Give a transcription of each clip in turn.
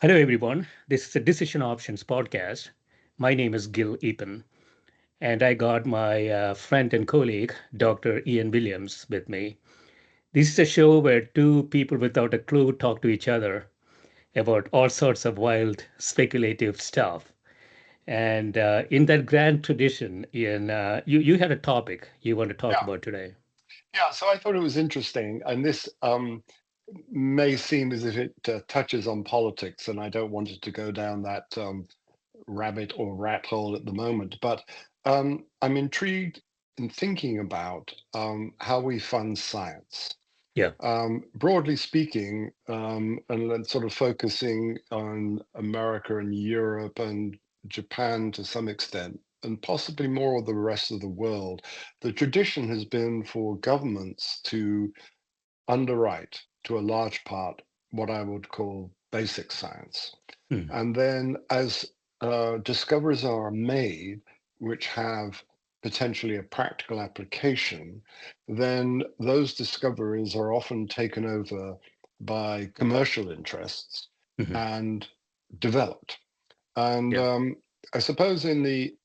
Hello, everyone. This is a Decision Options podcast. My name is Gill Eapen, and I got my friend and colleague, Dr. Ian Williams, with me. This is a show where two people without a clue talk to each other about all sorts of wild, speculative stuff. And in that grand tradition, Ian, you had a topic you want to talk Yeah, about today. yeah. So I thought it was interesting, and this may seem as if it touches on politics, and I don't want it to go down that rabbit or rat hole at the moment. But I'm intrigued in thinking about how we fund science. Yeah. Broadly speaking, and then sort of focusing on America and Europe and Japan to some extent, and possibly more of the rest of the world, the tradition has been for governments to underwrite to a large part what I would call basic science. Hmm. And then as discoveries are made, which have potentially a practical application, then those discoveries are often taken over by commercial interests Hmm. and developed. And Yeah. I suppose in the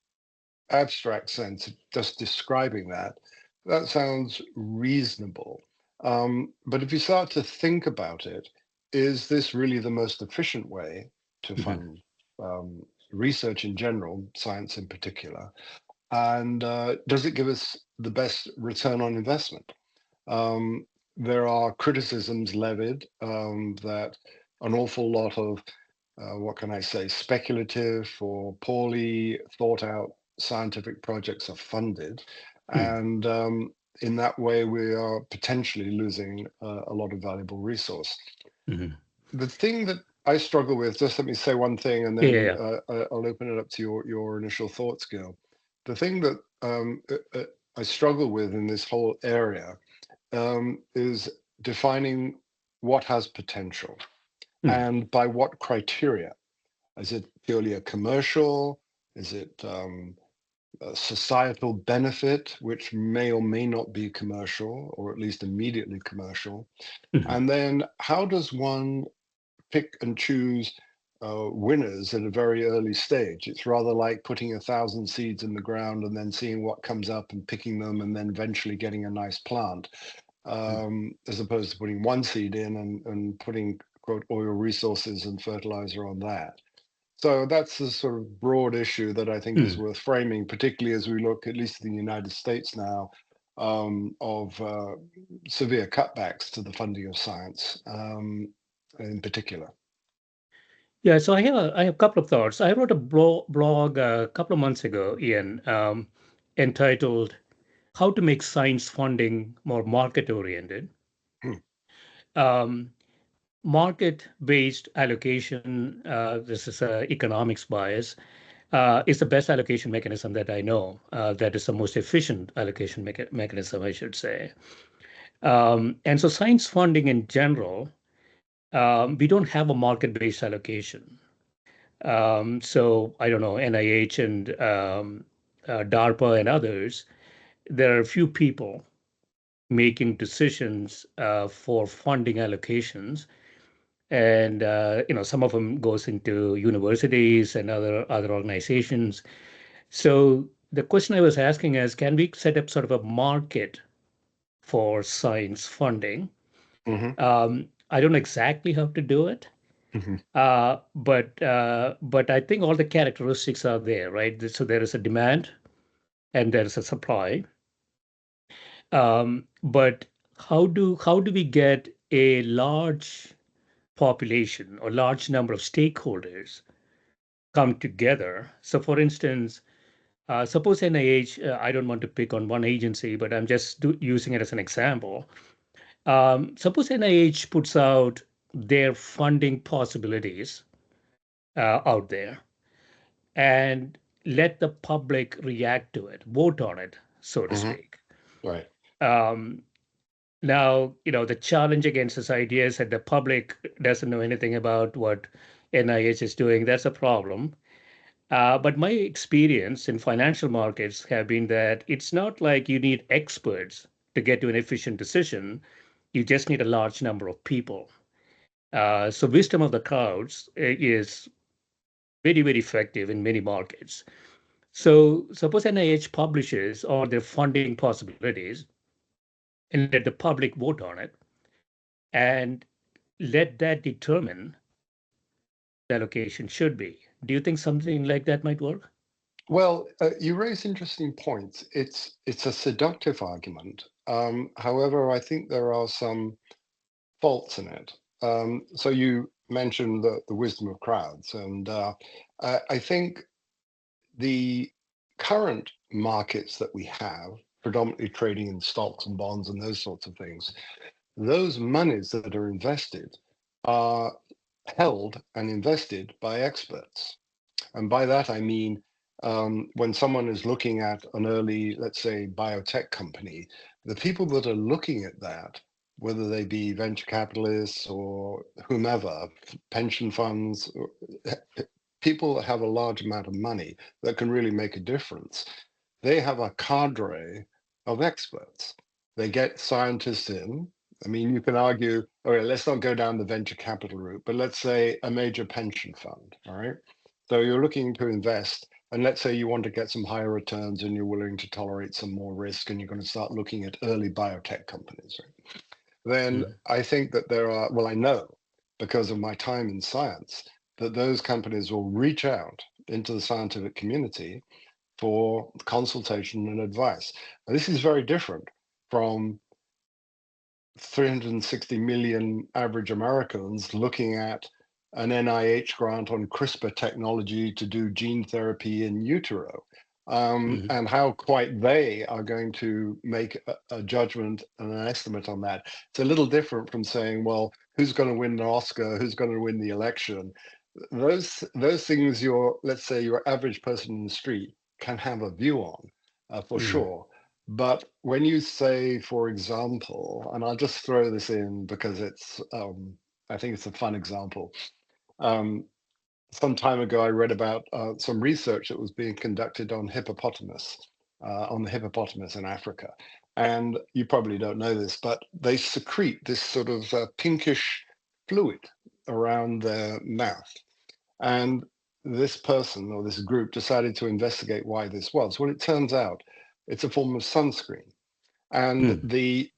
abstract sense of just describing that, that sounds reasonable. But if you start to think about it, is this really the most efficient way to Hmm. fund um, research in general, science in particular? And does it give us the best return on investment? Um, there are criticisms levied that an awful lot of what can I say, speculative or poorly thought out scientific projects are funded. Hmm. And in that way, we are potentially losing a lot of valuable resource. Hmm. The thing that I struggle with, just let me say one thing and Yeah. Yeah. then Yeah. I'll open it up to your initial thoughts, Gil. The thing that I struggle with in this whole area is defining what has potential Hmm. and by what criteria. Is it purely a commercial? Is it a societal benefit, which may or may not be commercial, or at least immediately commercial? Hmm. And then how does one pick and choose winners at a very early stage? It's rather like putting 1,000 seeds in the ground and then seeing what comes up and picking them and then eventually getting a nice plant, as opposed to putting one seed in and putting, quote, oil resources and fertilizer on that. So that's the sort of broad issue that I think is Hmm. worth framing, particularly as we look, at least in the United States now, of severe cutbacks to the funding of science in particular. Yeah, so I have a couple of thoughts. I wrote a blog a couple of months ago, Ian, entitled "How to Make Science Funding More Market Oriented." Hmm. Um, Market-based allocation, this is economics bias, is the best allocation mechanism that I know. That is the most efficient allocation mechanism, I should say. And so science funding in general, we don't have a market-based allocation. So I don't know, NIH and DARPA and others, there are a few people making decisions for funding allocations. And some of them goes into universities and other organizations. So the question I was asking is, can we set up sort of a market for science funding? Hmm. I don't know exactly how to do it. Hmm. But I think all the characteristics are there, right? So there is a demand and there is a supply. But how do we get a large population or large number of stakeholders come together? So, for instance, suppose NIH, I don't want to pick on one agency, but I'm just using it as an example. Suppose NIH puts out their funding possibilities out there and let the public react to it, vote on it, so to Hmm. speak. Right. Um, Now, the challenge against this idea is that the public doesn't know anything about what NIH is doing. That's a problem. But my experience in financial markets have been that it's not like you need experts to get to an efficient decision. You just need a large number of people. So wisdom of the crowds is very, very effective in many markets. So suppose NIH publishes all their funding possibilities and let the public vote on it and let that determine what the allocation should be. Do you think something like that might work? Well, you raise interesting points. It's a seductive argument. However, I think there are some faults in it. So you mentioned the wisdom of crowds, and I think the current markets that we have, predominantly trading in stocks and bonds and those sorts of things, those monies that are invested are held and invested by experts. And by that, I mean, when someone is looking at an early, let's say, biotech company, the people that are looking at that, whether they be venture capitalists or whomever, pension funds, people that have a large amount of money that can really make a difference, they have a cadre of experts. They get scientists in. I mean, you can argue, all right, let's not go down the venture capital route, but let's say a major pension fund, all right? So you're looking to invest, and let's say you want to get some higher returns and you're willing to tolerate some more risk, and you're going to start looking at early biotech companies, right? Then Mm, I think that there are, well, I know because of my time in science, that those companies will reach out into the scientific community for consultation and advice. Now, this is very different from 360 million average Americans looking at an NIH grant on CRISPR technology to do gene therapy in utero, mm, and how quite they are going to make a judgment and an estimate on that. It's a little different from saying, well, who's going to win the Oscar, who's going to win the election. Those things your, let's say, your average person in the street can have a view on, for mm, sure. But when you say, for example, and I'll just throw this in because I think it's a fun example. Um, some time ago, I read about some research that was being conducted on the hippopotamus in Africa. And you probably don't know this, but they secrete this sort of pinkish fluid around their mouth. And this person or this group decided to investigate why this was. Well, it turns out it's a form of sunscreen. And mm, the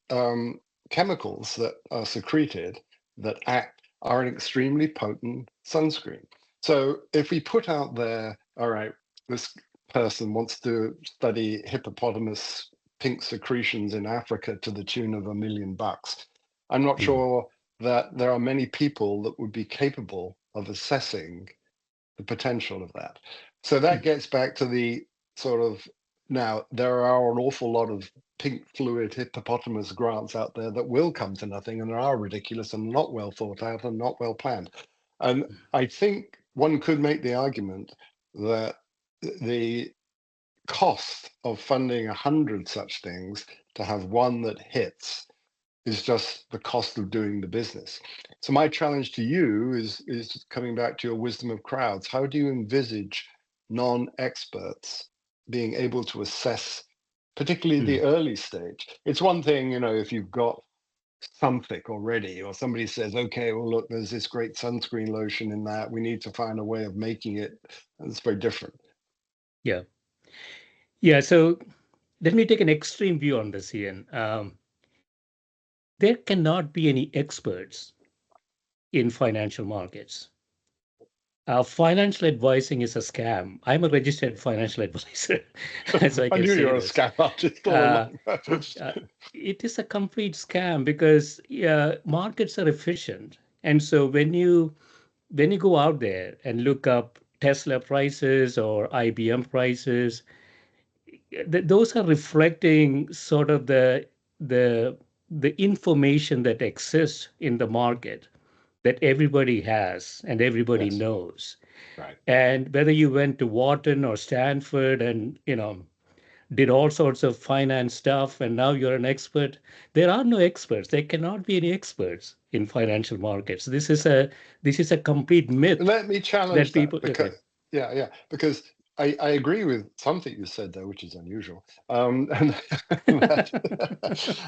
chemicals that are secreted that act are an extremely potent sunscreen. So if we put out there, all right, this person wants to study hippopotamus pink secretions in Africa to the tune of $1 million, I'm not mm, sure that there are many people that would be capable of assessing the potential of that. So that mm, gets back to the sort of, now there are an awful lot of pink fluid hippopotamus grants out there that will come to nothing and are ridiculous and not well thought out and not well planned. And I think one could make the argument that the cost of funding 100 such things to have one that hits is just the cost of doing the business. So my challenge to you is coming back to your wisdom of crowds. How do you envisage non-experts being able to assess, particularly the mm. early stage? It's one thing, if you've got something already, or somebody says, okay, well, look, there's this great sunscreen lotion in that. We need to find a way of making it. It's very different. Yeah. Yeah. So let me take an extreme view on this, Ian. There cannot be any experts in financial markets. Financial advising is a scam. I'm a registered financial advisor, so I I can knew you say were a this. scam artist all Uh, along. uh, it is a complete scam because markets are efficient, and so when you go out there and look up Tesla prices or IBM prices, those are reflecting sort of the the information that exists in the market that everybody has and everybody Yes, knows. right. And whether you went to Wharton or Stanford and did all sorts of finance stuff and now you're an expert, there are no experts. There cannot be any experts in financial markets. This is a complete myth Let me that challenge that people. because, Okay. yeah, because I agree with something you said there, which is unusual. And that,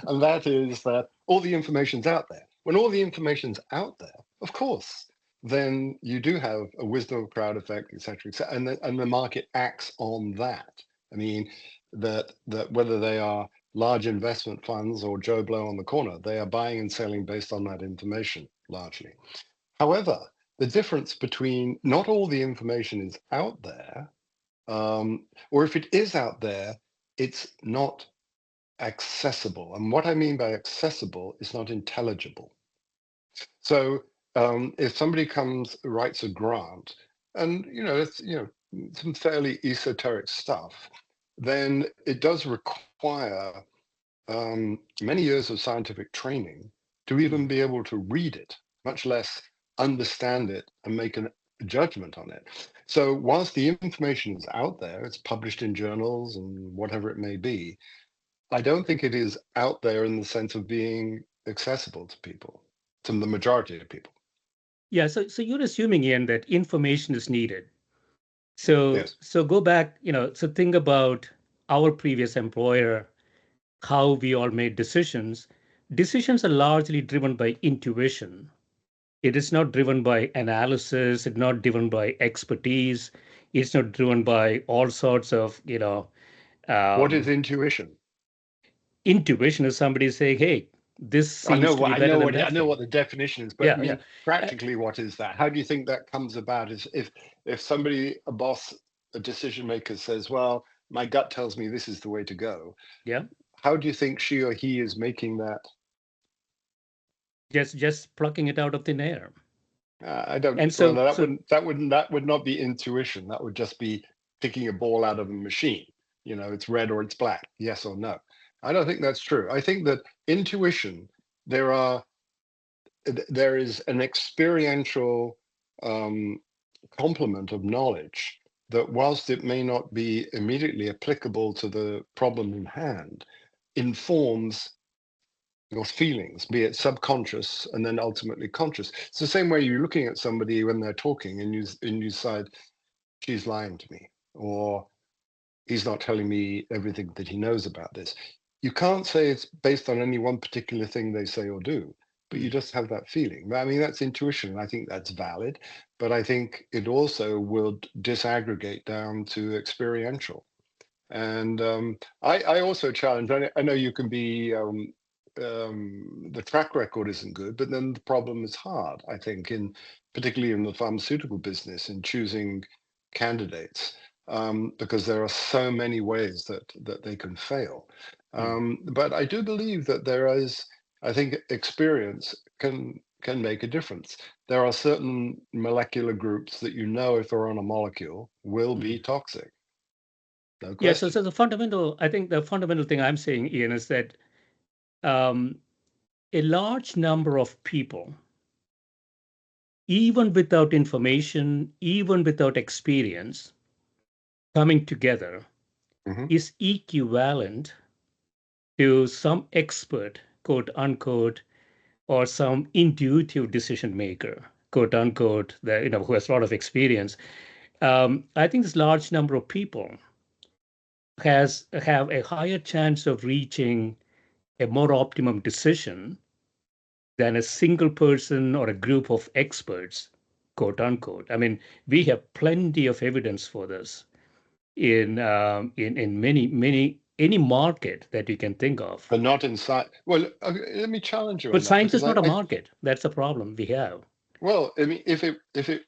and that is that all the information's out there. When all the information's out there, of course, then you do have a wisdom of crowd effect, et cetera, and the market acts on that. I mean, that whether they are large investment funds or Joe Blow on the corner, they are buying and selling based on that information largely. However, the difference between not all the information is out there, or if it is out there, it's not accessible. And what I mean by accessible is not intelligible. So if somebody writes a grant, and it's some fairly esoteric stuff, then it does require many years of scientific training to even Mm. be able to read it, much less understand it and make a judgment on it. So whilst the information is out there, it's published in journals and whatever it may be, I don't think it is out there in the sense of being accessible to people, to the majority of people. Yeah, so you're assuming, Ian, that information is needed. So Yes. so go back, so think about our previous employer, how we all made decisions. Decisions are largely driven by intuition. It is not driven by analysis, it's not driven by expertise, it's not driven by all sorts of, What is um, intuition? intuition is somebody saying, hey, this seems to be I better know than what that I know thing. what the definition is, but I Yeah, yeah. mean Uh, practically, what is that? How do you think that comes about? Is if somebody, a boss, a decision maker says, "Well, my gut tells me this is the way to go." yeah. How do you think she or he is making that? Just plucking it out of thin air. I don't. And Well, so no, so that would not be intuition. That would just be picking a ball out of a machine. It's red or it's black, yes or no. I don't think that's true. I think that intuition, there are there is an experiential um, complement of knowledge that, whilst it may not be immediately applicable to the problem in hand, informs your feelings, be it subconscious and then ultimately conscious. It's the same way you're looking at somebody when they're talking and you decide, she's lying to me, or he's not telling me everything that he knows about this. You can't say it's based on any one particular thing they say or do, but you mm, just have that feeling. I mean, that's intuition, and I think that's valid, but I think it also will disaggregate down to experiential. And I also challenge, I know you can be, the track record isn't good, but then the problem is hard, I think, particularly in the pharmaceutical business, in choosing candidates, because there are so many ways that they can fail. mm. But I do believe that there is, I think experience can make a difference. There are certain molecular groups that, if they're on a molecule, will be Mm. toxic. No Yeah, so question. the fundamental, I think the fundamental thing I'm saying, Ian, is that um, a large number of people, even without information, even without experience, coming together Hmm. is equivalent to some expert, quote unquote, or some intuitive decision maker, quote unquote, that who has a lot of experience. I think this large number of people have a higher chance of reaching a more optimum decision than a single person or a group of experts, quote unquote. I mean, we have plenty of evidence for this in many any market that you can think of. But not inside. Well, okay, let me challenge you But on that, science because is not a market. That's the problem we have. well, I mean, if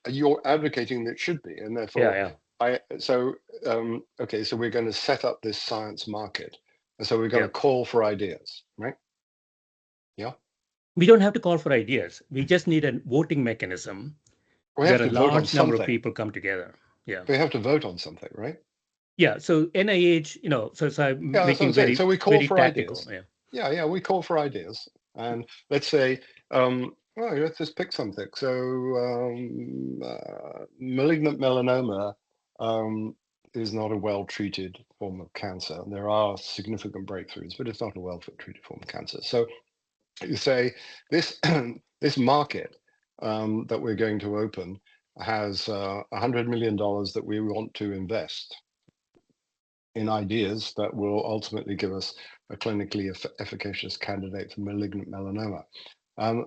you're advocating that it should be, and Yeah, therefore, yeah, okay, so we're going to set up this science market, and so we're going yeah. to call for ideas, right? Yeah, We don't have to call for ideas. We just need a voting mechanism we have where a to vote on large number of something. people come together. Yeah. We have to vote on something, right? Yeah. So NIH, so I'm Yeah, that's what I'm making saying. So very, we call very for tactical. ideas. Yeah. Yeah, we call for ideas, and let's say, well, let's just pick something. So, malignant melanoma is not a well-treated form of cancer. There are significant breakthroughs, but it's not a well-treated form of cancer. So you say this this market that we're going to open has $100 million that we want to invest in ideas that will ultimately give us a clinically efficacious candidate for malignant melanoma.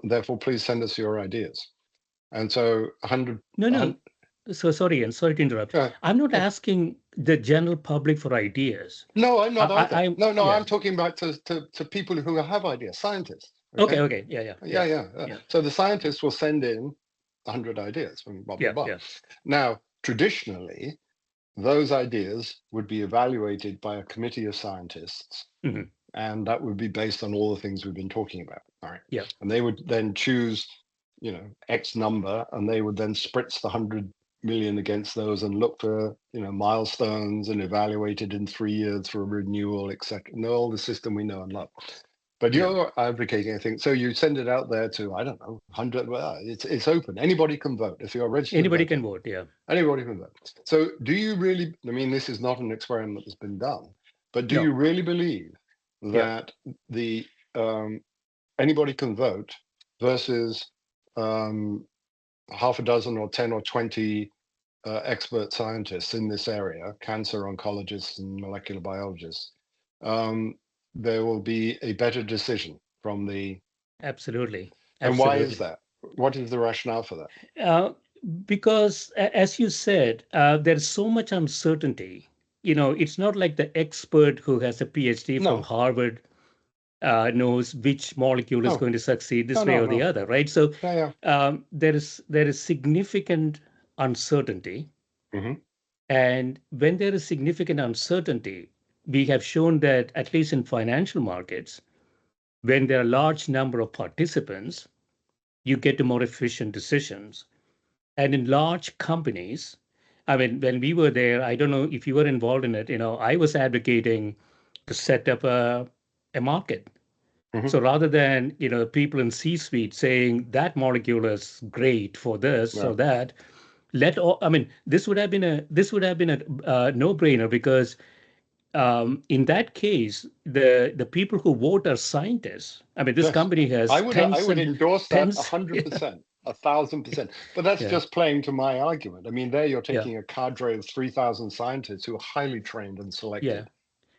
Therefore, please send us your ideas. And so 100, No, no. So sorry, and sorry to interrupt. uh, I'm not uh, asking the general public for ideas. no, I'm not either. I'm No, yeah. I'm talking about to people who have ideas, scientists. Okay, Okay. okay, yeah, yeah, Yeah, yeah, yeah. yeah, So the scientists will send in 100 ideas from blah, blah, yeah, blah. yeah. Now, traditionally, those ideas would be evaluated by a committee of scientists, Hmm. and that would be based on all the things we've been talking about. All right. Yeah, And they would then choose, X number, and they would then spritz the 100 million against those and look for, milestones and evaluate it in 3 years for a renewal, etc. And all the system we know and love. But yeah. you're advocating, I think, so you send it out there to, I don't know, 100, well, it's open. Anybody can vote if you're a registered Anybody voter. can vote. Yeah. Anybody can vote. So do you really, I mean, this is not an experiment that's been done, but do No. you really believe Yeah. that the anybody can vote versus um, half a dozen or 10 or 20 expert scientists in this area, cancer oncologists and molecular biologists, um, there will be a better decision from the. Absolutely. And why is Absolutely. that? What is the rationale for that? Uh, because, as you said, there's so much uncertainty. It's not like the expert who has a PhD from No, Harvard knows which molecule is no, going to succeed no, this way no, or the no. other, right? So Yeah, yeah. there is significant uncertainty, Hmm. and when there is significant uncertainty, we have shown that at least in financial markets, when there are a large number of participants, you get to more efficient decisions. And in large companies, I mean, when we were there, I don't know if you were involved in it, I was advocating to set up a market. Hmm. So rather than, people in C-suite saying that molecule is great for this Yeah. or that, I mean, this would have been a no-brainer because in that case, the people who vote are scientists. I mean, this Yes, company I has would I tens would and endorse that tens. Yeah, 100%, 1,000%. But that's yeah, just playing to my argument. I mean, there you're yeah, taking a cadre of 3,000 scientists who are highly trained and yeah. selected,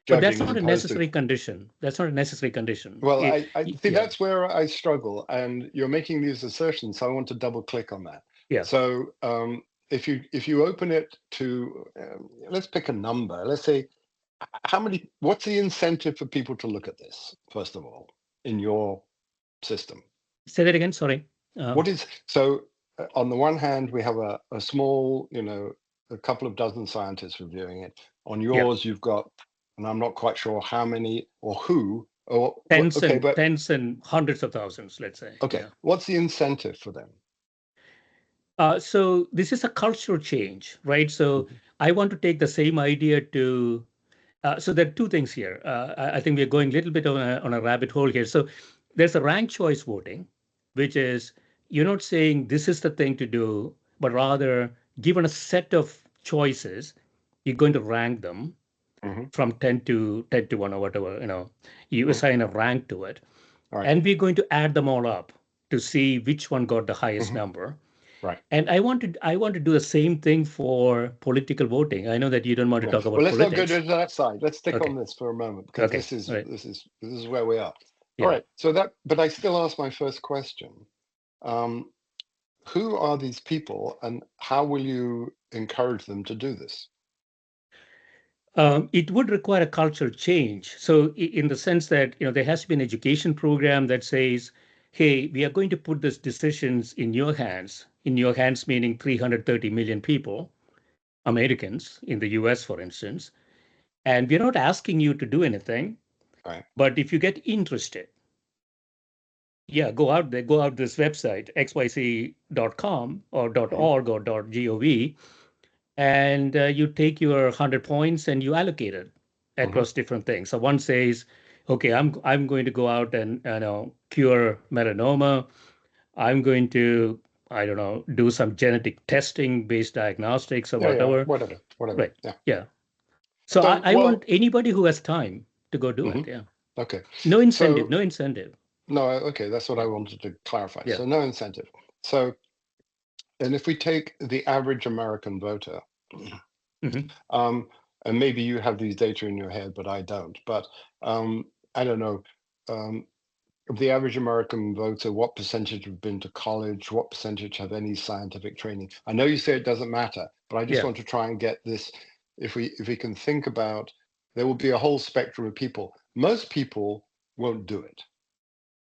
But that's judging as not a opposed to. necessary condition. That's not a necessary condition. Well, I see Yeah, that's where I struggle, and you're making these assertions, so I want to double click on that. yeah. So if you open it to, let's pick a number. Let's say how many. What's the incentive for people to look at this first of all in your system? Say that again. Sorry. What is so? On the one hand, we have a small, a couple of dozen scientists reviewing it. On Yeah, yours, you've got, and I'm not quite sure how many or who. Or tens okay, and but tens and hundreds of thousands, let's say. okay, Yeah. what's the incentive for them? So this is a cultural change, right? So Mhm. I want to take the same idea to. So there are two things here. I think we're going a little bit on a rabbit hole here. So there's a ranked choice voting, which is you're not saying this is the thing to do, but rather given a set of choices, you're going to rank them Mhm. from 10 to 1 or whatever, you Mhm. assign a rank to it. All right. And we're going to add them all up to see which one got the highest Mhm. number. Right. And I want to do the same thing for political voting. I know that you don't want to Yeah. talk Well, about let's not go to politics. that side. Let's stick on Okay. this for a moment because Okay. this is All right. this is this is where we are. All Yeah. right. So that, but I still ask my first question. Um, who are these people, and how will you encourage them to do this? It would require a cultural change. So, in the sense that there has to be an education program that says, "Hey, we are going to put these decisions in your hands." In your hands, meaning 330 million people, Americans in the U.S., for instance, and we're not asking you to do anything. All right. But if you get interested, yeah, go out there, go out this website, xyz.com or Mhm. .org or .gov, and you take your 100 points and you allocate it Mhm. across different things. So one says, okay, I'm going to go out and cure melanoma. I'm going to, I don't know, do some genetic testing based diagnostics or Yeah. Yeah. whatever. Whatever. Whatever. Right. Yeah. Yeah. So I, So, I want well. anybody who has time to go do it. Mhm. Yeah. Okay. No incentive. So No incentive. no. Okay. That's what I Yeah. wanted to clarify. Yeah. So no incentive. So, and if we take the average American voter, Hmm. um, and maybe you have these data in your head, but I don't. But I don't know. Um, of the average American voter, what percentage have been to college? What percentage have any scientific training? I know you say it doesn't matter, but I just Yeah, want to try and get this. If we can think about, there will be a whole spectrum of people. Most people won't do it.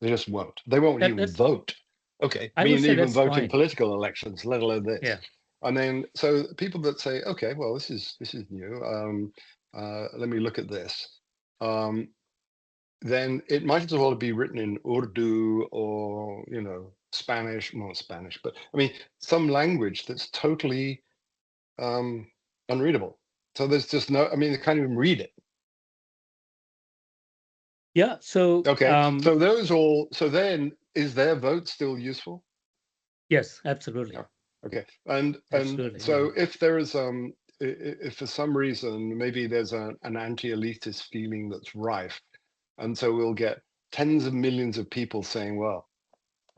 They just won't. They won't even that's vote. Okay, I I would mean say even that's vote in fine. political elections, let alone this. Yeah. And then so people that say, okay, well this is new. Let me look at this. Um, then it might as well be written in Urdu or Spanish, not Spanish, but I mean some language that's totally um, unreadable. So there's just no. I mean, they can't even read it. Yeah. So Okay, so those all. So then, is their vote still useful? yes, absolutely. Yeah. Okay, and Absolutely. Yeah. so if there is if for some reason maybe there's an anti-elitist feeling that's rife, and so we'll get tens of millions of people saying, well,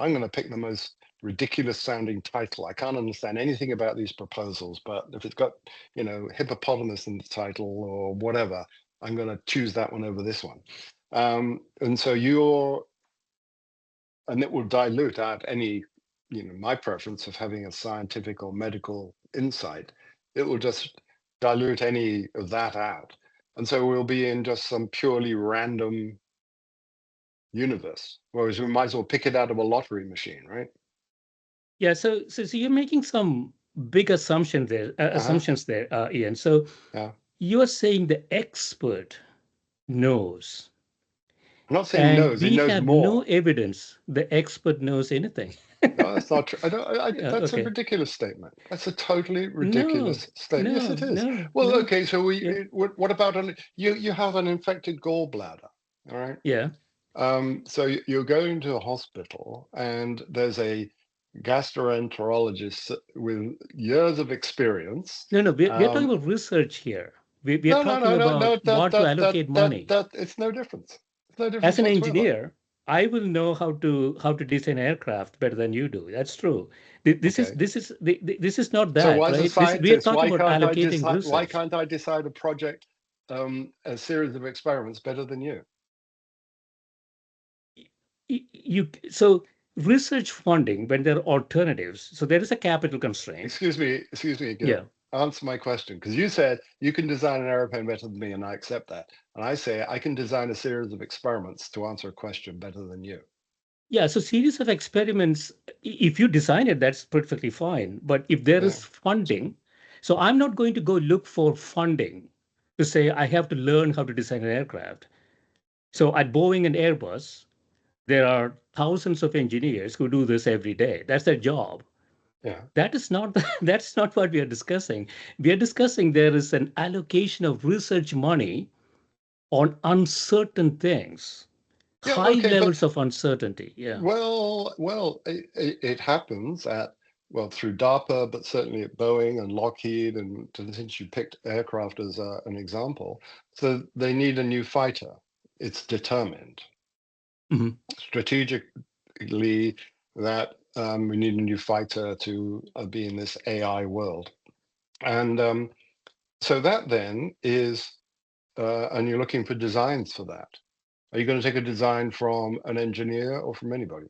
I'm going to pick the most ridiculous sounding title. I can't understand anything about these proposals, but if it's got, hippopotamus in the title or whatever, I'm going to choose that one over this one. And so and it will dilute out any, my preference of having a scientific or medical insight. It will just dilute any of that out. And so we'll be in just some purely random universe, whereas we might as well pick it out of a lottery machine, right? Yeah. So you're making some big Uh-huh. assumptions there, Ian. So Yeah. you're saying the expert knows, I'm not saying and knows, he we knows have no more. evidence the expert knows anything. No, that's not true. I don't. Yeah. That's a Okay. ridiculous statement. That's a totally No. ridiculous statement. Yes, No. it is. No. Well, No. okay. So Yeah. what about you have an infected gallbladder, all right? Yeah. So you're going to a hospital, and there's a gastroenterologist with years of experience. No. No. We're talking Um, about research here. We're no, no, talking no, no, about no. what to allocate money. It's no difference. It's no As difference an whatsoever. engineer, I will know how to design aircraft better than you do. That's true. This is Okay. this is this is not So that, as a right? This we are scientist, talking about allocating why research. can't I decide a project, a series of experiments better than you? So research funding when there are alternatives. So there is a capital constraint. Excuse me, Yeah. Gil. Answer my question, because you said you can design an airplane better than me, and I accept that. And I say I can design a series of experiments to answer a question better than you. Yeah. So series of experiments, if you design it, that's perfectly fine. But if there Yeah, is funding, so I'm not going to go look for funding to say I have to learn how to design an aircraft. So at Boeing and Airbus, there are thousands of engineers who do this every day. That's their job. yeah, That is not that's not what we are discussing. We are discussing there is an allocation of research money on uncertain things, yeah. high Okay, but levels of uncertainty. Yeah. it happens at through DARPA, but certainly at Boeing and Lockheed, and since you picked aircraft as an example, so they need a new fighter. It's determined Mhm. strategically that we need a new fighter to be in this AI world, and so that then is, and you're looking for designs for that. Are you going to take a design from an engineer or from anybody?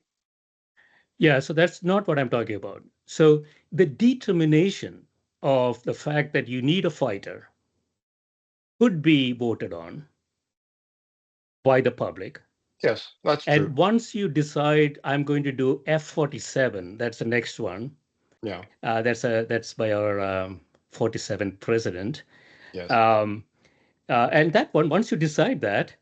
Yeah, so that's not what I'm talking about. So the determination of the fact that you need a fighter could be voted on by the public. Yes, that's true. And once you decide I'm going to do F-47, that's the next one. Yeah. That's by our 47th president. Yes. Um, and that one, once you decide that,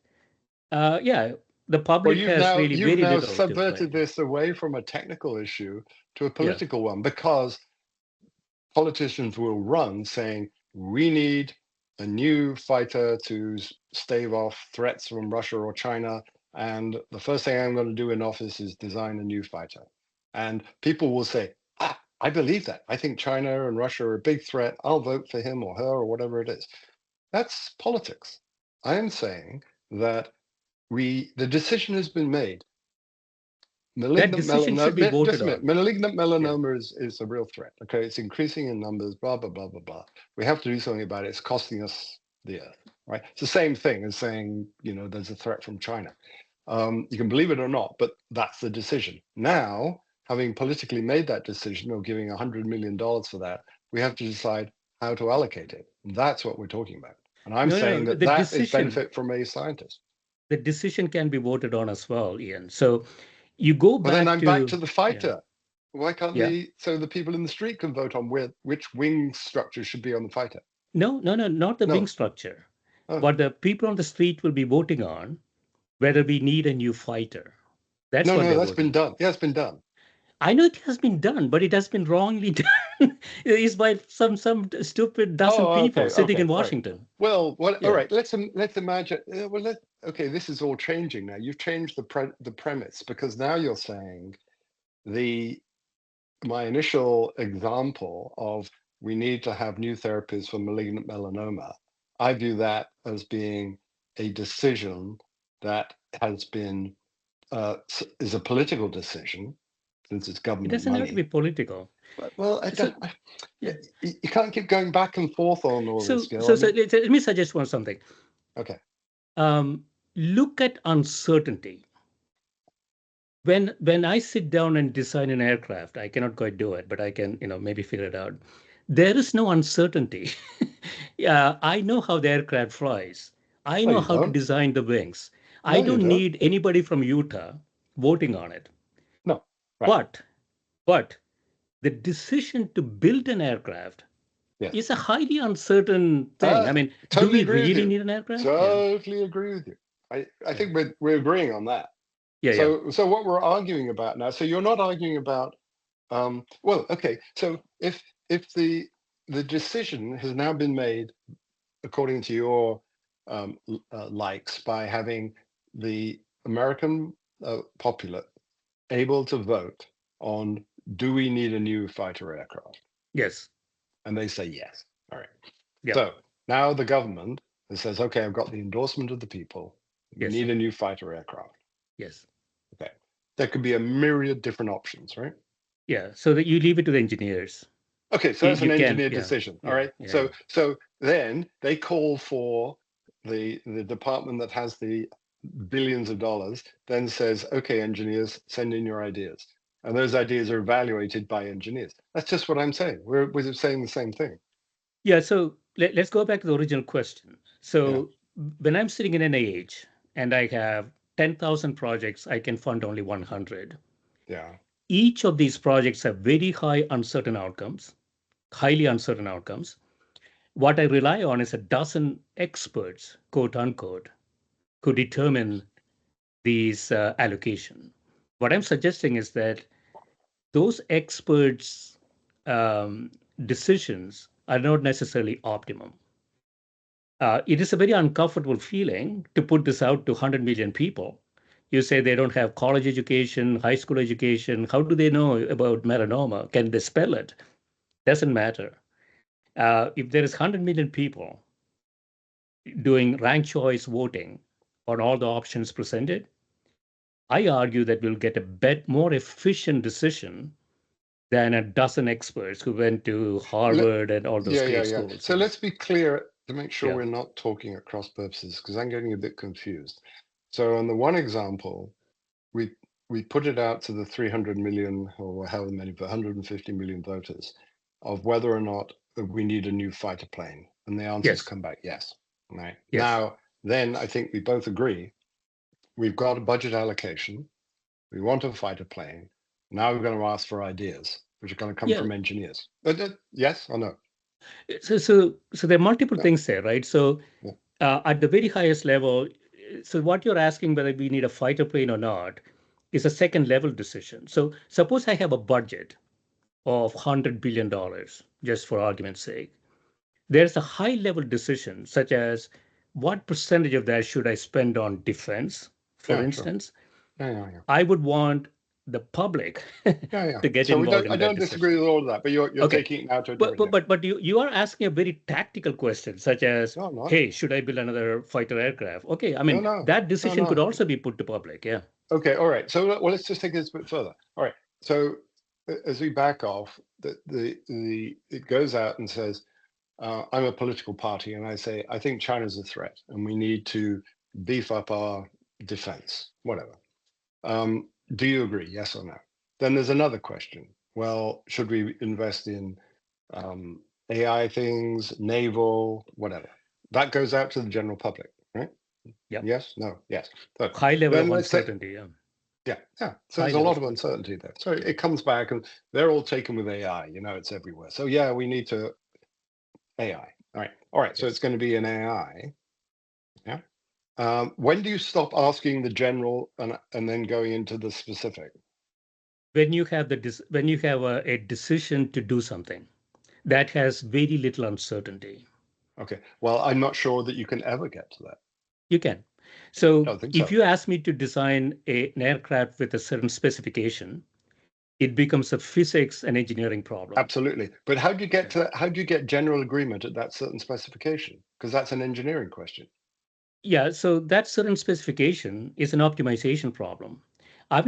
yeah, the Well, public has really you've very now little to subverted play. this away from a technical issue to a Yeah. political one, because politicians will run saying we need a new fighter to stave off threats from Russia or China, and the first thing I'm going to do in office is design a new fighter. And people will say, ah, I believe that. I think China and Russia are a big threat. I'll vote for him or her or whatever it is. That's politics. I am saying that the decision has been made. That Malignant decision should be melanoma, just voted a minute. on. Malignant Yeah. melanoma is a real threat. Okay, it's increasing in numbers. Blah blah blah blah blah. We have to do something about it. It's costing us the earth. Right. It's the same thing as saying there's a threat from China. You can believe it or not, but that's the decision. Now, having politically made that decision or giving $100 million for that, we have to decide how to allocate it. That's what we're talking about. And I'm No, saying no, that the that is decision, benefit from a scientist. the decision can be voted on as well, Ian. So you go Well, then back I'm back to, to the yeah, fighter. Why can't yeah. so the people in the street can vote on which wing structure should be on the fighter? No, no, no, not the wing No. structure. Oh. What the people on the street will be voting on, whether we need a new fighter. That's No, what no, they're that's been voting. done. Yeah, it's been done. I know it has been done, but it has been wrongly done. It's by some stupid dozen Oh, people okay, sitting okay, in all right. Washington. Well, what? All Yeah. right. Let's imagine. Well, okay. This is all changing now. You've changed the premise because now you're saying the my initial example of we need to have new therapies for malignant melanoma. I view that as being a decision that has been is a political decision since it's It government doesn't have to be money. political. But, well, So yeah. you can't keep going back and forth on all this, So Gill. so I so mean, let me suggest one something. okay, Look at uncertainty. When I sit down and design an aircraft, I cannot quite do it, but I can, maybe figure it out. There is no uncertainty. Yeah, I know how the aircraft flies. I no, know you how to don't. design the wings. I No, you don't don't. need anybody from Utah voting on it. No, right. But but the decision to build an aircraft Yes. is a highly uncertain thing. Uh, I mean, do totally we agree with really you. need an aircraft? Yeah, Totally agree with you. I yeah, think we're agreeing on that. yeah, yeah. So what we're arguing about now, so you're not arguing about well, okay. So if the decision has now been made according to your likes by having the American popular able to vote on do we need a new fighter aircraft? Yes, And they say yes. All right. yeah, So now the government says, okay, I've got the endorsement of the people. We yes, need a new fighter aircraft. yes, Okay. There could be a myriad different options, right? yeah. So that you leave it to the engineers. Okay, so that's You an can, engineered yeah, decision. All yeah, right. yeah, yeah. So then they call for the department that has the billions of dollars, then says, okay, engineers, send in your ideas. And those ideas are evaluated by engineers. That's just what I'm saying. We're saying the same thing. Yeah, so let's go back to the original question. Yeah. So when I'm sitting in NIH and I have 10,000 projects, I can fund only 100. Yeah. Each of these projects have very high uncertain outcomes, highly uncertain outcomes. What I rely on is a dozen experts, quote unquote, who determine these allocation. What I'm suggesting is that those experts' decisions are not necessarily optimum. It is a very uncomfortable feeling to put this out to 100 million people. You say they don't have college education, high school education. How do they know about melanoma? Can they spell it? Doesn't matter. If there is 100 million people doing ranked choice voting on all the options presented, I argue that we'll get a more efficient decision than a dozen experts who went to Let, Harvard and all those yeah, great yeah. schools. So Yeah, let's be clear to make sure yeah, we're not talking at cross purposes because I'm getting a bit confused. So on the one example, we we put it out to the 300 million or however many, but 150 million voters of whether or not we need a new fighter plane. And the answers yes, come back yes. Right. yes, Now, then I think we both agree we've got a budget allocation. We want a fighter plane. Now we're going to ask for ideas, which are going to come yeah. from engineers. Yes or no? So there are multiple No. things there, right? So Yeah. at the very highest level, so what you're asking whether we need a fighter plane or not is a second level decision. So suppose I have a budget of $100 billion, just for argument's sake. There's a high level decision, such as what percentage of that should I spend on defense, for Yeah, sure. instance. Yeah, yeah, yeah. I would want the public Yeah, yeah. to get So we involved don't. I in that don't disagree decision. with all of that, but you're Okay. taking it now to a But different but level. but but you are asking a very tactical question, such as, No, I'm not. hey, should I build another fighter aircraft? Okay, I No, mean no, that no, decision could no. also be put to public. Yeah. Okay, all right. So well, let's just take this a bit further. All right. So as we back off, the it goes out and says, I'm a political party, and I say I think China's a threat, and we need to beef up our defense, whatever. Do you agree? Yes or no? Then there's another question. Well, should we invest in AI things, naval, whatever? That goes out to the general public, right? Yeah. Yes, no, yes. So High level then of let's say, uncertainty. Yeah. yeah. So High there's a lot levels of of uncertainty. uncertainty there. So it comes back and they're all taken with AI, it's everywhere. So yeah, we need to AI. All right. So it's Yes. going to be an AI. Yeah. When do you stop asking the general and then going into the specific? When you have when you have a decision to do something that has very little uncertainty, Okay. Well, I'm not sure that you can ever get to that. you can. So Don't think if so. you ask me to design an aircraft with a certain specification, it becomes a physics and engineering problem. Absolutely. But how do you get Yeah. to that? How do you get general agreement at that certain specification? Because that's an engineering question. Yeah, so that certain specification is an optimization problem. Oh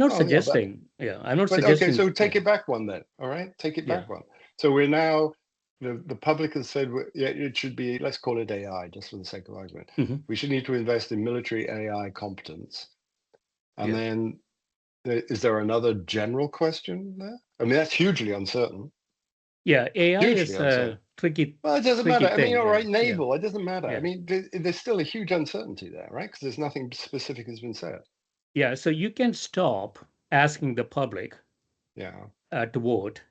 yeah, I'm not but okay, suggesting, so take it back one then. All right, take it yeah. back one. So we're now the public has said yeah, it should be, let's call it AI just for the sake of argument. Mhm. We should need to invest in military AI competence. And Yeah. then is there another general question there? I mean, that's hugely uncertain. Yeah, AI Hugely is uncertain. a tricky, Well, it doesn't tricky matter. I mean, thing. all Yeah, right, yeah, naval, it doesn't matter. I yeah, mean, there's still a huge uncertainty there, right? Because there's nothing specific has been said. yeah. So you can stop asking the public Yeah. to vote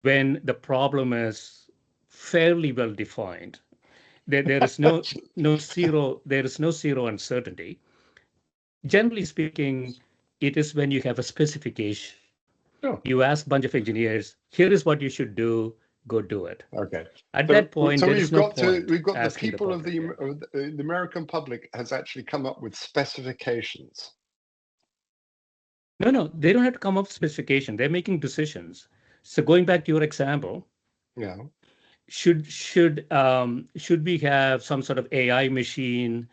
when the problem is fairly well defined. There is no zero uncertainty. Generally speaking, it is when you have a specification. Sure. You ask a bunch of engineers, here is what you should do, go do it. Okay. At So, that point, so there is no point we've got the asking the people public. Yeah. of the American public has actually come up with specifications. No, no, they don't have to come up with specification. They're making decisions. So going back to your example, Yeah. should we have some sort of AI machine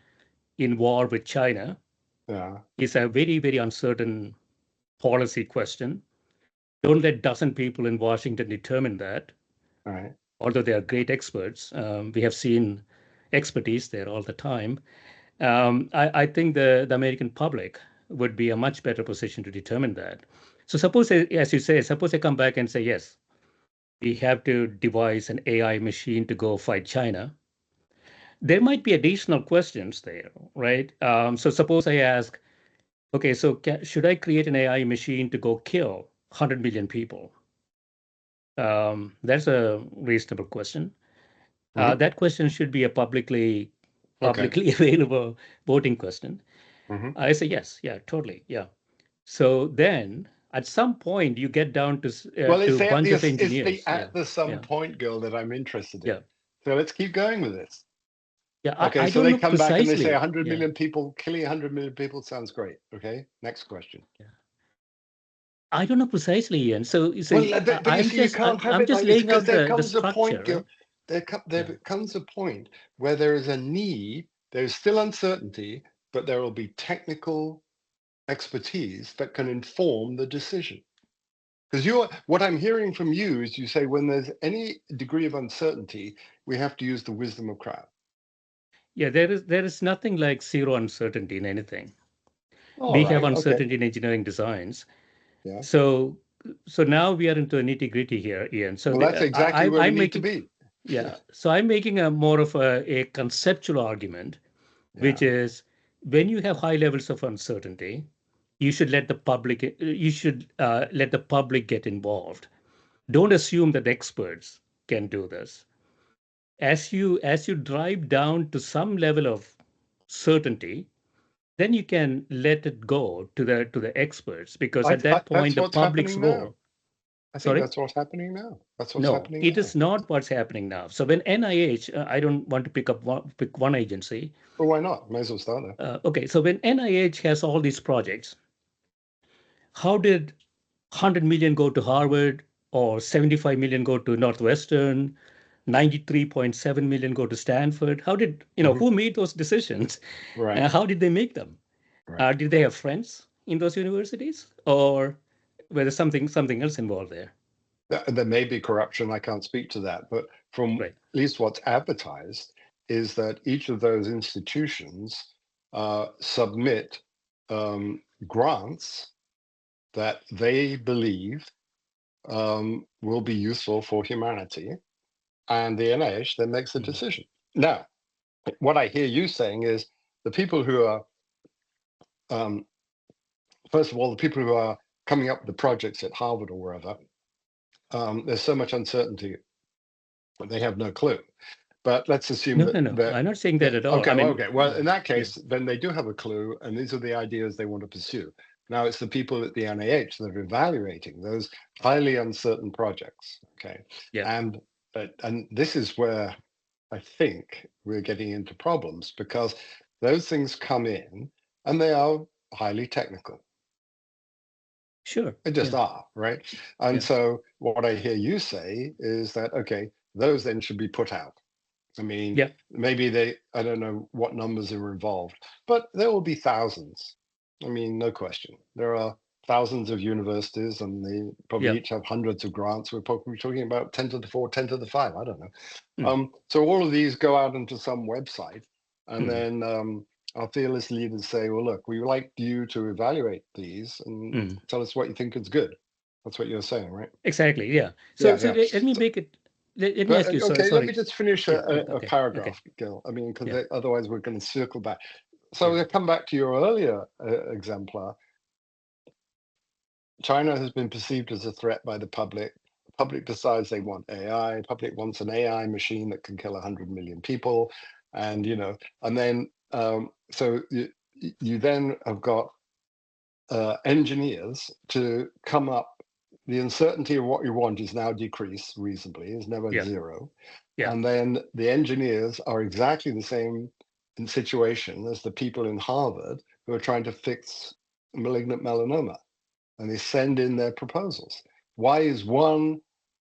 in war with China? Yeah. Is a very, very uncertain policy question. Don't let dozen people in Washington determine that, All right. although they are great experts. We have seen expertise there all the time. I think the American public would be a much better position to determine that. So suppose, as you say, suppose I come back and say, yes, we have to devise an AI machine to go fight China. There might be additional questions there, right? So suppose I ask, okay, so should I create an AI machine to go kill 100 million people? That's a reasonable question. Mm-hmm. That question should be a Okay. publicly available voting question. Mm-hmm. I say yes, yeah, totally, yeah. So then, at some point, you get down Well, to a bunch of it's the engineers. Yeah, at the some yeah, point, Girl, that I'm interested yeah, in. So let's keep going with this. yeah. Okay, I so don't they know come back and they say precisely. 100 Yeah, million people, killing 100 million people sounds great. Okay, next question. yeah. I don't know precisely, Ian. So you Well, see, but you see, you can't have I'm it just like this laying because out there the comes a structure, point, right? there Yeah, comes a point where there is a need, there's still uncertainty, but there will be technical expertise that can inform the decision. Because what I'm hearing from you is you say when there's any degree of uncertainty, we have to use the wisdom of crowd. yeah. There is nothing like zero uncertainty in anything. All We have right, okay, uncertainty in engineering designs. yeah. So now we are into the nitty gritty here, Ian. So Well, that's exactly where we I'm need to making, be. yeah. So I'm making a more of a conceptual argument, which Yeah. is when you have high levels of uncertainty, you should let the public get involved. Don't assume that experts can do this. As you drive down to some level of certainty, then you can let it go to the experts, because at that point That's the what's public's happening now. role. I think Sorry. that's what's happening now. That's what's No, happening it now. is not what's happening now. So when NIH, I don't want to pick one agency. Well, why not? May as well start there. Okay, so when NIH has all these projects, how did 100 million go to Harvard or 75 million go to Northwestern, 93.7 million go to Stanford? How did, Hmm. who made those decisions? Right, How did they make them? right. Did they have friends in those universities, or were there something else involved there? There may be corruption. I can't speak to that, but from Right. at least what's advertised is that each of those institutions submit grants that they believe will be useful for humanity, and the NIH then makes a decision. Now, what I hear you saying is the people who are, first of all, the people who are coming up with the projects at Harvard or wherever, there's so much uncertainty that they have no clue. But let's assume No, no, no. I'm not saying that at all. okay, I mean, okay. Well, in that yeah, case, then they do have a clue, and these are the ideas they want to pursue. Now it's the people at the NIH that are evaluating those highly uncertain projects. Okay, yeah, and this is where I think we're getting into problems, because those things come in and they are highly technical. sure, They just yeah, are, right? And yeah, so what I hear you say is that, okay, those then should be put out. I mean, yeah, maybe I don't know what numbers are involved, but there will be thousands. I mean, no question. There are thousands of universities, and they yeah. probably each have hundreds of grants. We're probably talking about 10 to the 4, 10 to the 5. I don't know. Mm, So all of these go out into some website, and mm, then our fearless leaders say, well, look, we would like you to evaluate these and mm. tell us what you think is good. That's what you're saying, right? Exactly, yeah. So, Yeah, so yeah. let me So, make it. Let me but ask you. So, okay, let me sorry. just finish Yeah, a okay, okay, paragraph, Gil. I mean, because yeah, otherwise we're going to circle back. So yeah, we'll come back to your earlier exemplar. China has been perceived as a threat by the public. The public decides they want AI. The public wants an AI machine that can kill 100 million people, and and then so you then have got engineers to come up. The uncertainty of what you want is now decreased reasonably, is never yeah, zero. yeah, And then the engineers are exactly the same in situation as the people in Harvard who are trying to fix malignant melanoma. And they send in their proposals. Why is one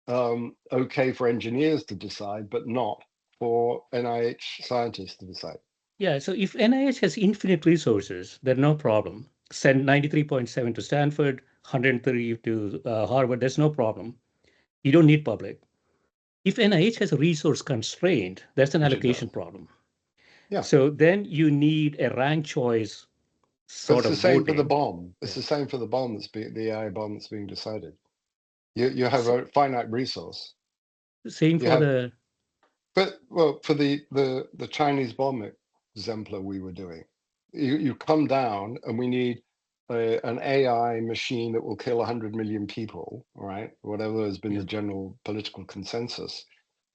okay for engineers to decide, but not for NIH scientists to decide? yeah. So, if NIH has infinite resources, then no problem. Send 93.7 to Stanford, 130 to Harvard. There's no problem. You don't need public. If NIH has a resource constraint, that's an Which it allocation does. problem. Yeah. So then you need a rank choice But sort it's of the same for the voting. bomb. It's Yeah. the same for the bomb the AI bomb that's being decided. You have S- a finite resource. Same You for have, the, but well, for the Chinese bomb exemplar we were doing, you come down and we need an AI machine that will kill 100 million people, right? Whatever has been yeah, the general political consensus,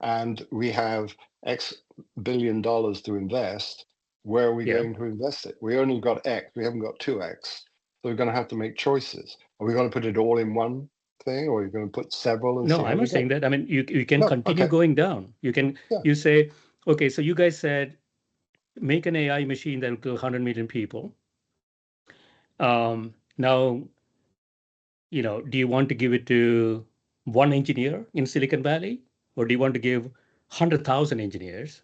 and we have X billion dollars to invest. Where are we yeah. going to invest it? We only got X. We haven't got 2X. So we're going to have to make choices. Are we going to put it all in one thing, or are you going to put several and No, see how I'm we not go? saying that. I mean, you can No, continue okay, going down. yeah. You say, okay, so you guys said make an AI machine that will kill 100 million people. Now, do you want to give it to one engineer in Silicon Valley, or do you want to give 100,000 engineers?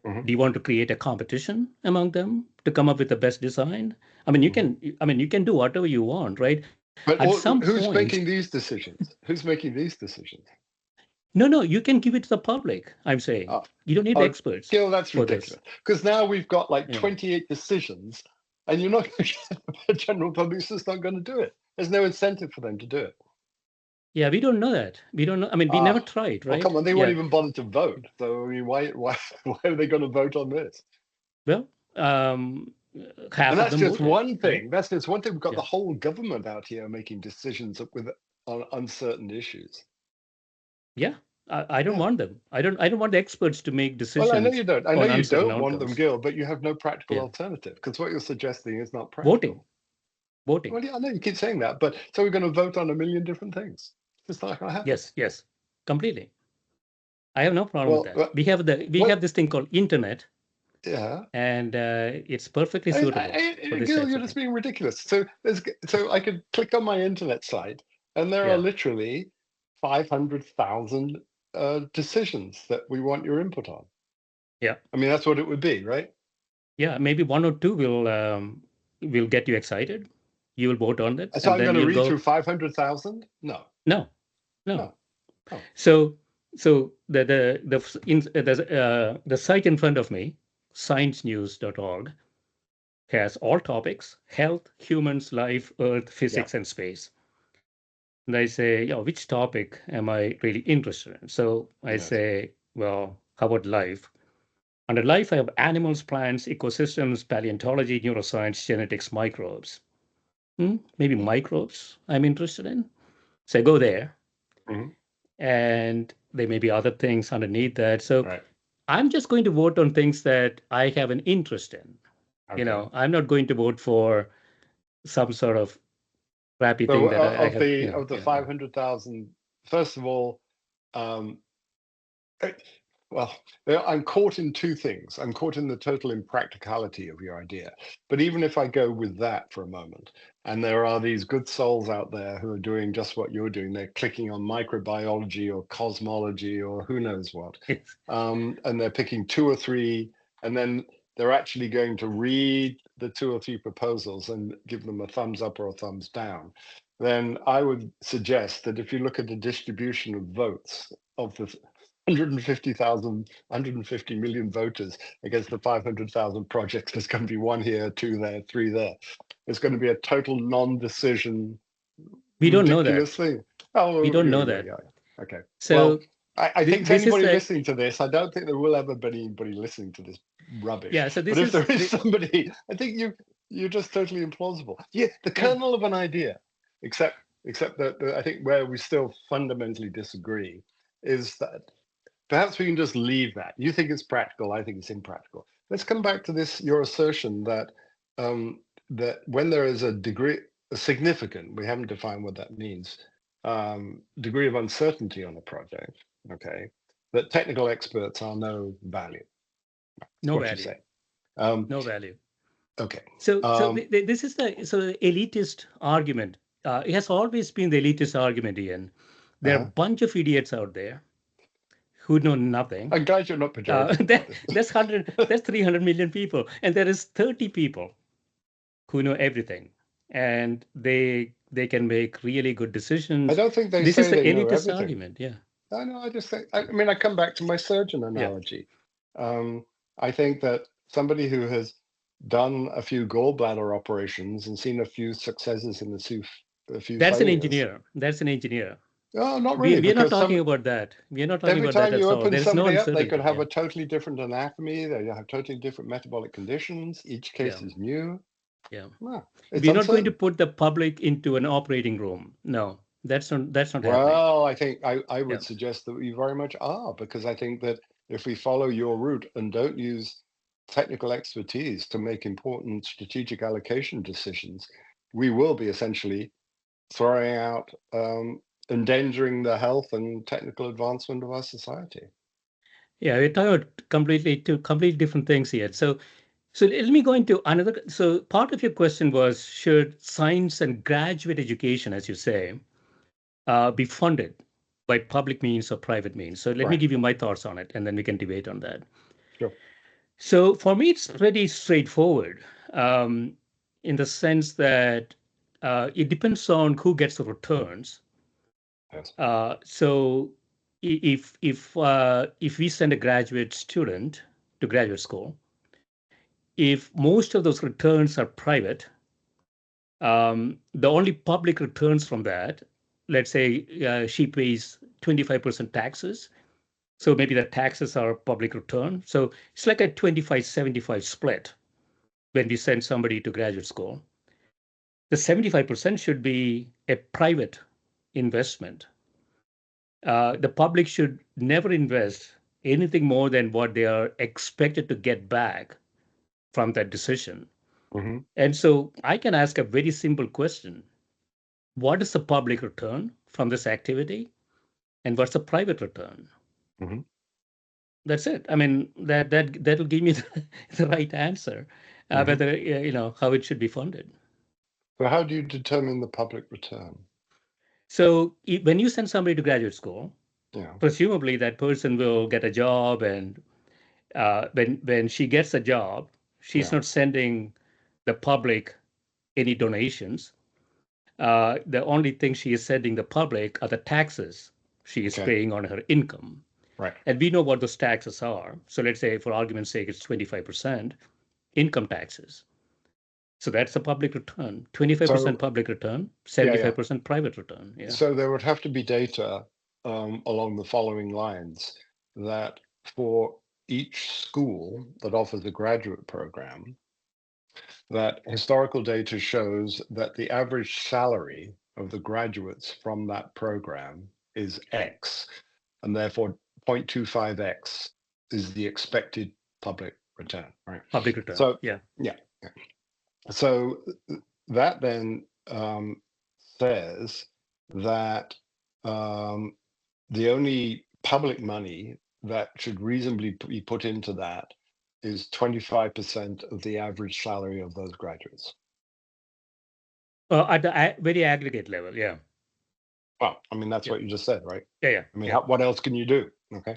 Mhm, Do you want to create a competition among them to come up with the best design? I mean, you mhm. can. I mean, you can do whatever you want, right? But At some who's point, making these decisions? Who's making these decisions? no, no, you can give it to the public. I'm saying Oh, you don't need oh, experts Gil, that's for this. ridiculous. Because now we've got like Yeah. 28 decisions, and you're not going to get the general public's just not going to do it. There's no incentive for them to do it. Yeah, we don't know that. We don't know. I mean, we never Ah, tried, well, right? come on, they won't Yeah. even bother to vote. So I mean, why why are they going to vote on this? Well, And half of that's them just voted, one right? thing. That's just one thing. We've got the Yeah. whole government out here making decisions with on uncertain issues. Yeah. I don't Yeah. want them. I don't want the experts to make Well, I know decisions you don't. I know on you uncertain don't want them, outcomes. Gil, but you have no practical Yeah. alternative because what you're suggesting is not Voting. practical. Voting. Well, yeah, I know you keep saying that, but so we're going to vote on a million different things. It's just not going to happen. Yes, yes. Completely. I have no problem with Well, that. We what? have this thing called internet, Yeah. and it's perfectly suitable for these Gil, types you're of just things. being ridiculous. So I could click on my internet site, and there are Yeah. literally 500,000 decisions that we want your input on. Yeah. I mean, that's what it would be, right? Yeah. Maybe one or two will get you excited. You will vote on that, So and I'm then going to you'll read go, through 500,000? No, no, no. no, no. So the site in front of me, sciencenews.org, has all topics: health, humans, life, earth, Yeah. physics, and space. And I say, which topic am I really interested in? So I Yes. say, well, how about life? Under life, I have animals, plants, ecosystems, paleontology, neuroscience, genetics, microbes. Maybe microbes I'm interested in. So I go there, Hmm. and there may be other things underneath that. So Right. I'm just going to vote on things that I have an interest in. Okay. I'm not going to vote for some sort of crappy So thing that I of have. the Yeah. 500,000, first of all, um, eh, well, I'm caught in two things. I'm caught in the total impracticality of your idea. But even if I go with that for a moment, and there are these good souls out there who are doing just what you're doing, they're clicking on microbiology or cosmology or who knows what, It's, and they're picking two or three, and then they're actually going to read the two or three proposals and give them a thumbs up or a thumbs down, then I would suggest that if you look at the distribution of votes of the 150,000, 150 million voters against the 500,000 projects, there's going to be one here, two there, three there. It's going to be a total non-decision, we don't know that. ridiculous thing. We Oh, don't know yeah, that. yeah. Okay. Well, So I think to this is anybody the listening to this, I don't think there will ever be anybody listening to this rubbish. yeah. So But this if is there is the somebody, I think you're just totally implausible. Yeah, the yeah. kernel of an idea, except that I think where we still fundamentally disagree is that perhaps we can just leave that. You think it's practical, I think it's impractical. Let's come back to this, your assertion that that when there is a significant, we haven't defined what that means, degree of uncertainty on a project, okay, that technical experts are no value. That's No what you value. say. Um, No value. okay. So Um, this is the elitist argument. It has always been the elitist argument, Ian. There are a uh-huh. bunch of idiots out there who know nothing. I'm glad you're not pejorative about this. That's 300 million people, and there is 30 people who know everything, and they can make really good I decisions. don't think they This is say the they know elitist everything. argument. Yeah, I know. I just think. I mean, I come back to my surgeon yeah. analogy. I think that somebody who has done a few gallbladder operations and seen a few successes and a few That's an failures. engineer. That's an engineer. Oh, not We really, we are not because talking about that. We are not talking every about that time at you all. open There is no somebody up, they could uncertainty. have Yeah, a totally different anatomy. They have totally different metabolic conditions. Each yeah, case is new. yeah. No, it's We're not going to uncertain. put the public into an operating room. No, that's not happening. Well, I think I Yeah. would suggest that we very much are, because I think that if we follow your route and don't use technical expertise to make important strategic allocation decisions, we will be essentially throwing out, endangering the health and technical advancement of our society. Yeah, we're talking about completely different things here. So let me go into another. So part of your question was, should science and graduate education, as you say, be funded by public means or private means? So let me Right. give you my thoughts on it, and then we can debate on that. Sure. So for me, it's pretty straightforward, um, in the sense that it depends on who gets the returns. Yes. So if we send a graduate student to graduate school, if most of those returns are private, the only public returns from that, let's say she pays 25% taxes. So maybe the taxes are public return. So it's like a 25-75 split when we send somebody to graduate school. The 75% should be a private investment. The public should never invest anything more than what they are expected to get back from that decision. Hmm. And so I can ask a very simple question. What is the public return from this activity? And what's the private return? Hmm. That's it. I mean, that'll give me the right answer, Hmm. whether how it should be funded. So how do you determine the public return? So when you send somebody to graduate school, Yeah. presumably that person will get a job, and when she gets a job, she's Yeah. not sending the public any donations. The only thing she is sending the public are the taxes she is Okay. paying on her income. Right. And we know what those taxes are. So let's say, for argument's sake, it's 25% income taxes. So that's a public return, 25% So public return, yeah. 75% private return. Yeah. So there would have to be data along the following lines that for each school that offers a graduate program, that historical data shows that the average salary of the graduates from that program is X, and therefore 0.25X is the expected public return, right? Public return. So Yeah. yeah, so that then says that the only public money that should reasonably be put into that is 25% of the average salary of those graduates. At the very aggregate level. Yeah. Well, I mean, that's Yeah. what you just said, right? Yeah. I mean, Yeah. what else can you do? Okay.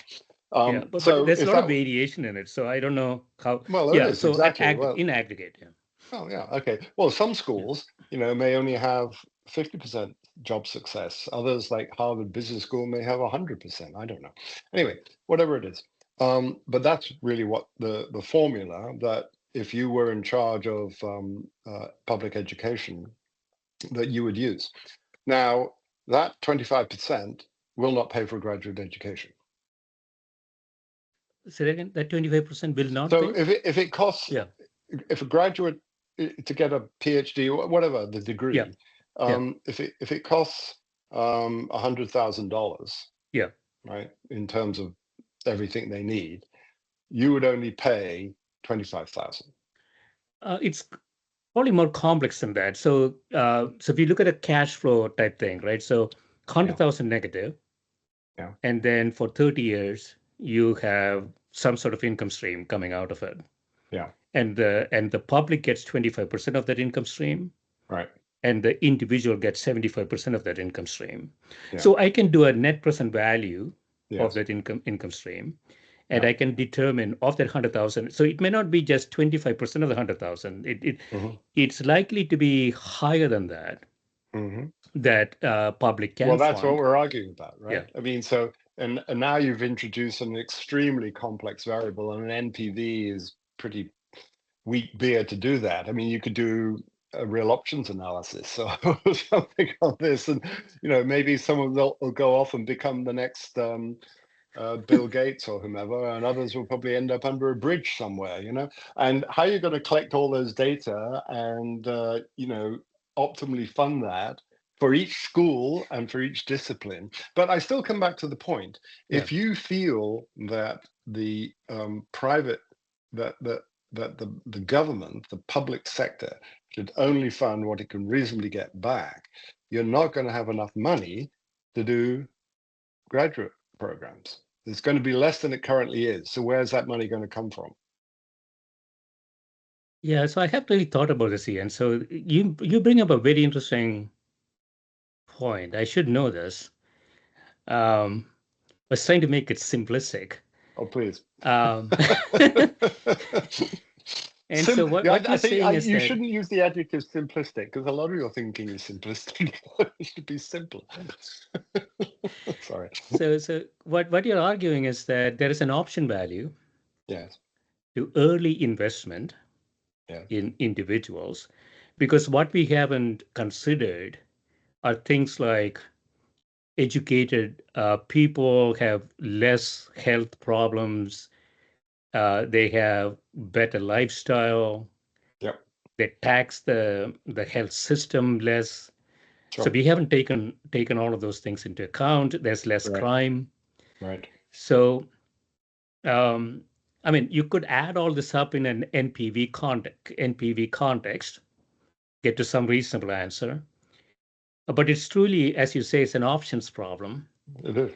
Yeah. But So there's a if lot of that, variation in it. So I don't know how. well, there Yeah. is So exactly. Well, in aggregate. Yeah. oh yeah, okay. Well, some Yeah. schools, may only have 50% job success. Others, like Harvard Business School, may have 100%. I don't know. Anyway, whatever it is. But that's really what the formula that if you were in charge of public education, that you would use. Now, that 25% will not pay for graduate education. So that 25% will not So pay. if it costs, Yeah. if a graduate to get a PhD or whatever the Yeah. degree, Yeah. if it costs $100,000, Yeah. right, in terms of everything they need, you would only pay 25,000. It's probably more complex than that. So if you look at a cash flow type thing, right? So Yeah, 100,000 negative, yeah, and then for 30 years you have some sort of income stream coming out of it, yeah, and the public gets 25% of that income stream, right, and the individual gets 75% of that income stream. yeah, So I can do a net present value of yes, that income stream, and yeah, I can determine of that 100,000. So it may not be just 25% of the 100,000. hmm It's likely to be higher than that, hmm that public Well, can that's what fund. we're arguing about, Yeah. right? I mean, so and now you've introduced an extremely complex variable, and an NPV is pretty weak beer to do that. I mean, you could do a real options analysis or something on this, and maybe someone will go off and become the next Bill Gates or whomever, and others will probably end up under a bridge somewhere. And how you're going to collect all those data and optimally fund that for each school and for each discipline. But I still come back to the point: Yeah. if you feel that the private that the government, the public sector, should only fund what it can reasonably get back, you're not going to have enough money to do graduate programs. It's going to be less than it currently is. So where's that money going to come from? Yeah. So I have really thought about this, Ian. So you bring up a very interesting point. I should know this. I was trying to make it simplistic. Oh, please. Um, and so Yeah, what I you're think saying is you that, shouldn't use the adjective simplistic, because a lot of your thinking is simplistic. It should be simple. Sorry. so what you're arguing is that there is an option value Yes. to early investment Yeah. in individuals, because what we haven't considered are things like educated people have less health problems, they have better lifestyle, Yep. they tax the health system less. So Sure. we haven't taken all of those things into account. There's less Right. crime. Right. So um, I mean, you could add all this up in an NPV context, get to some reasonable answer. But it's truly, as you say, it's an options problem. It is.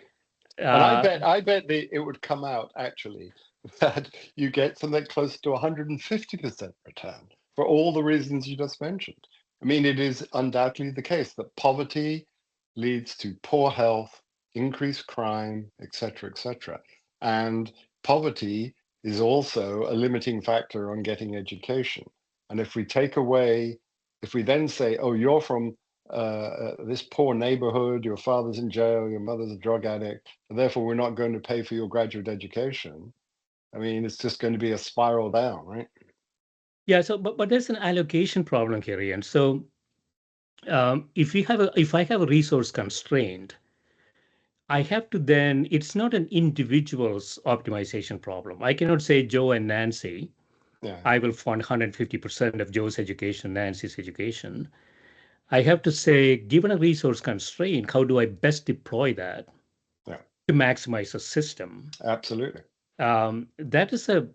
And Uh, I bet it would come out actually that you get something close to 150% return for all the reasons you just mentioned. I mean, it is undoubtedly the case that poverty leads to poor health, increased crime, etc., etc. And poverty is also a limiting factor on getting education. And if we take away, if we then say, oh, you're from this poor neighborhood, your father's in jail, your mother's a drug addict, and therefore we're not going to pay for your graduate education. I mean, it's just going to be a spiral down, right? Yeah. So, but there's an allocation problem here, Ian. So, if I have a resource constraint, I have to then. It's not an individual's optimization problem. I cannot say Joe and Nancy. Yeah, I will fund 150% of Joe's education, Nancy's education. I have to say, given a resource constraint, how do I best deploy that yeah, to maximize the system? absolutely. That is a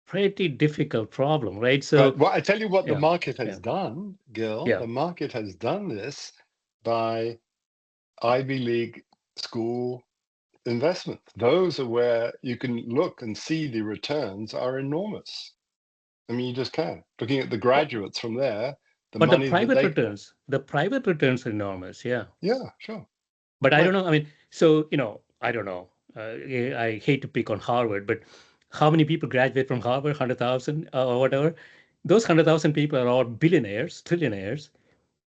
pretty difficult problem, right? But So, what I tell you what the yeah, market has yeah, done, Gil, yeah. the market has done this by Ivy League school investments. Those are where you can look and see the returns are enormous. I mean, you just can. Looking at the But, graduates from there, the but money that they, the private returns are enormous, yeah. yeah, sure. But I don't Right. know. I mean, so, I don't know. I hate to pick on Harvard, but how many people graduate from Harvard? 100,000 or whatever. Those 100,000 people are all billionaires, trillionaires.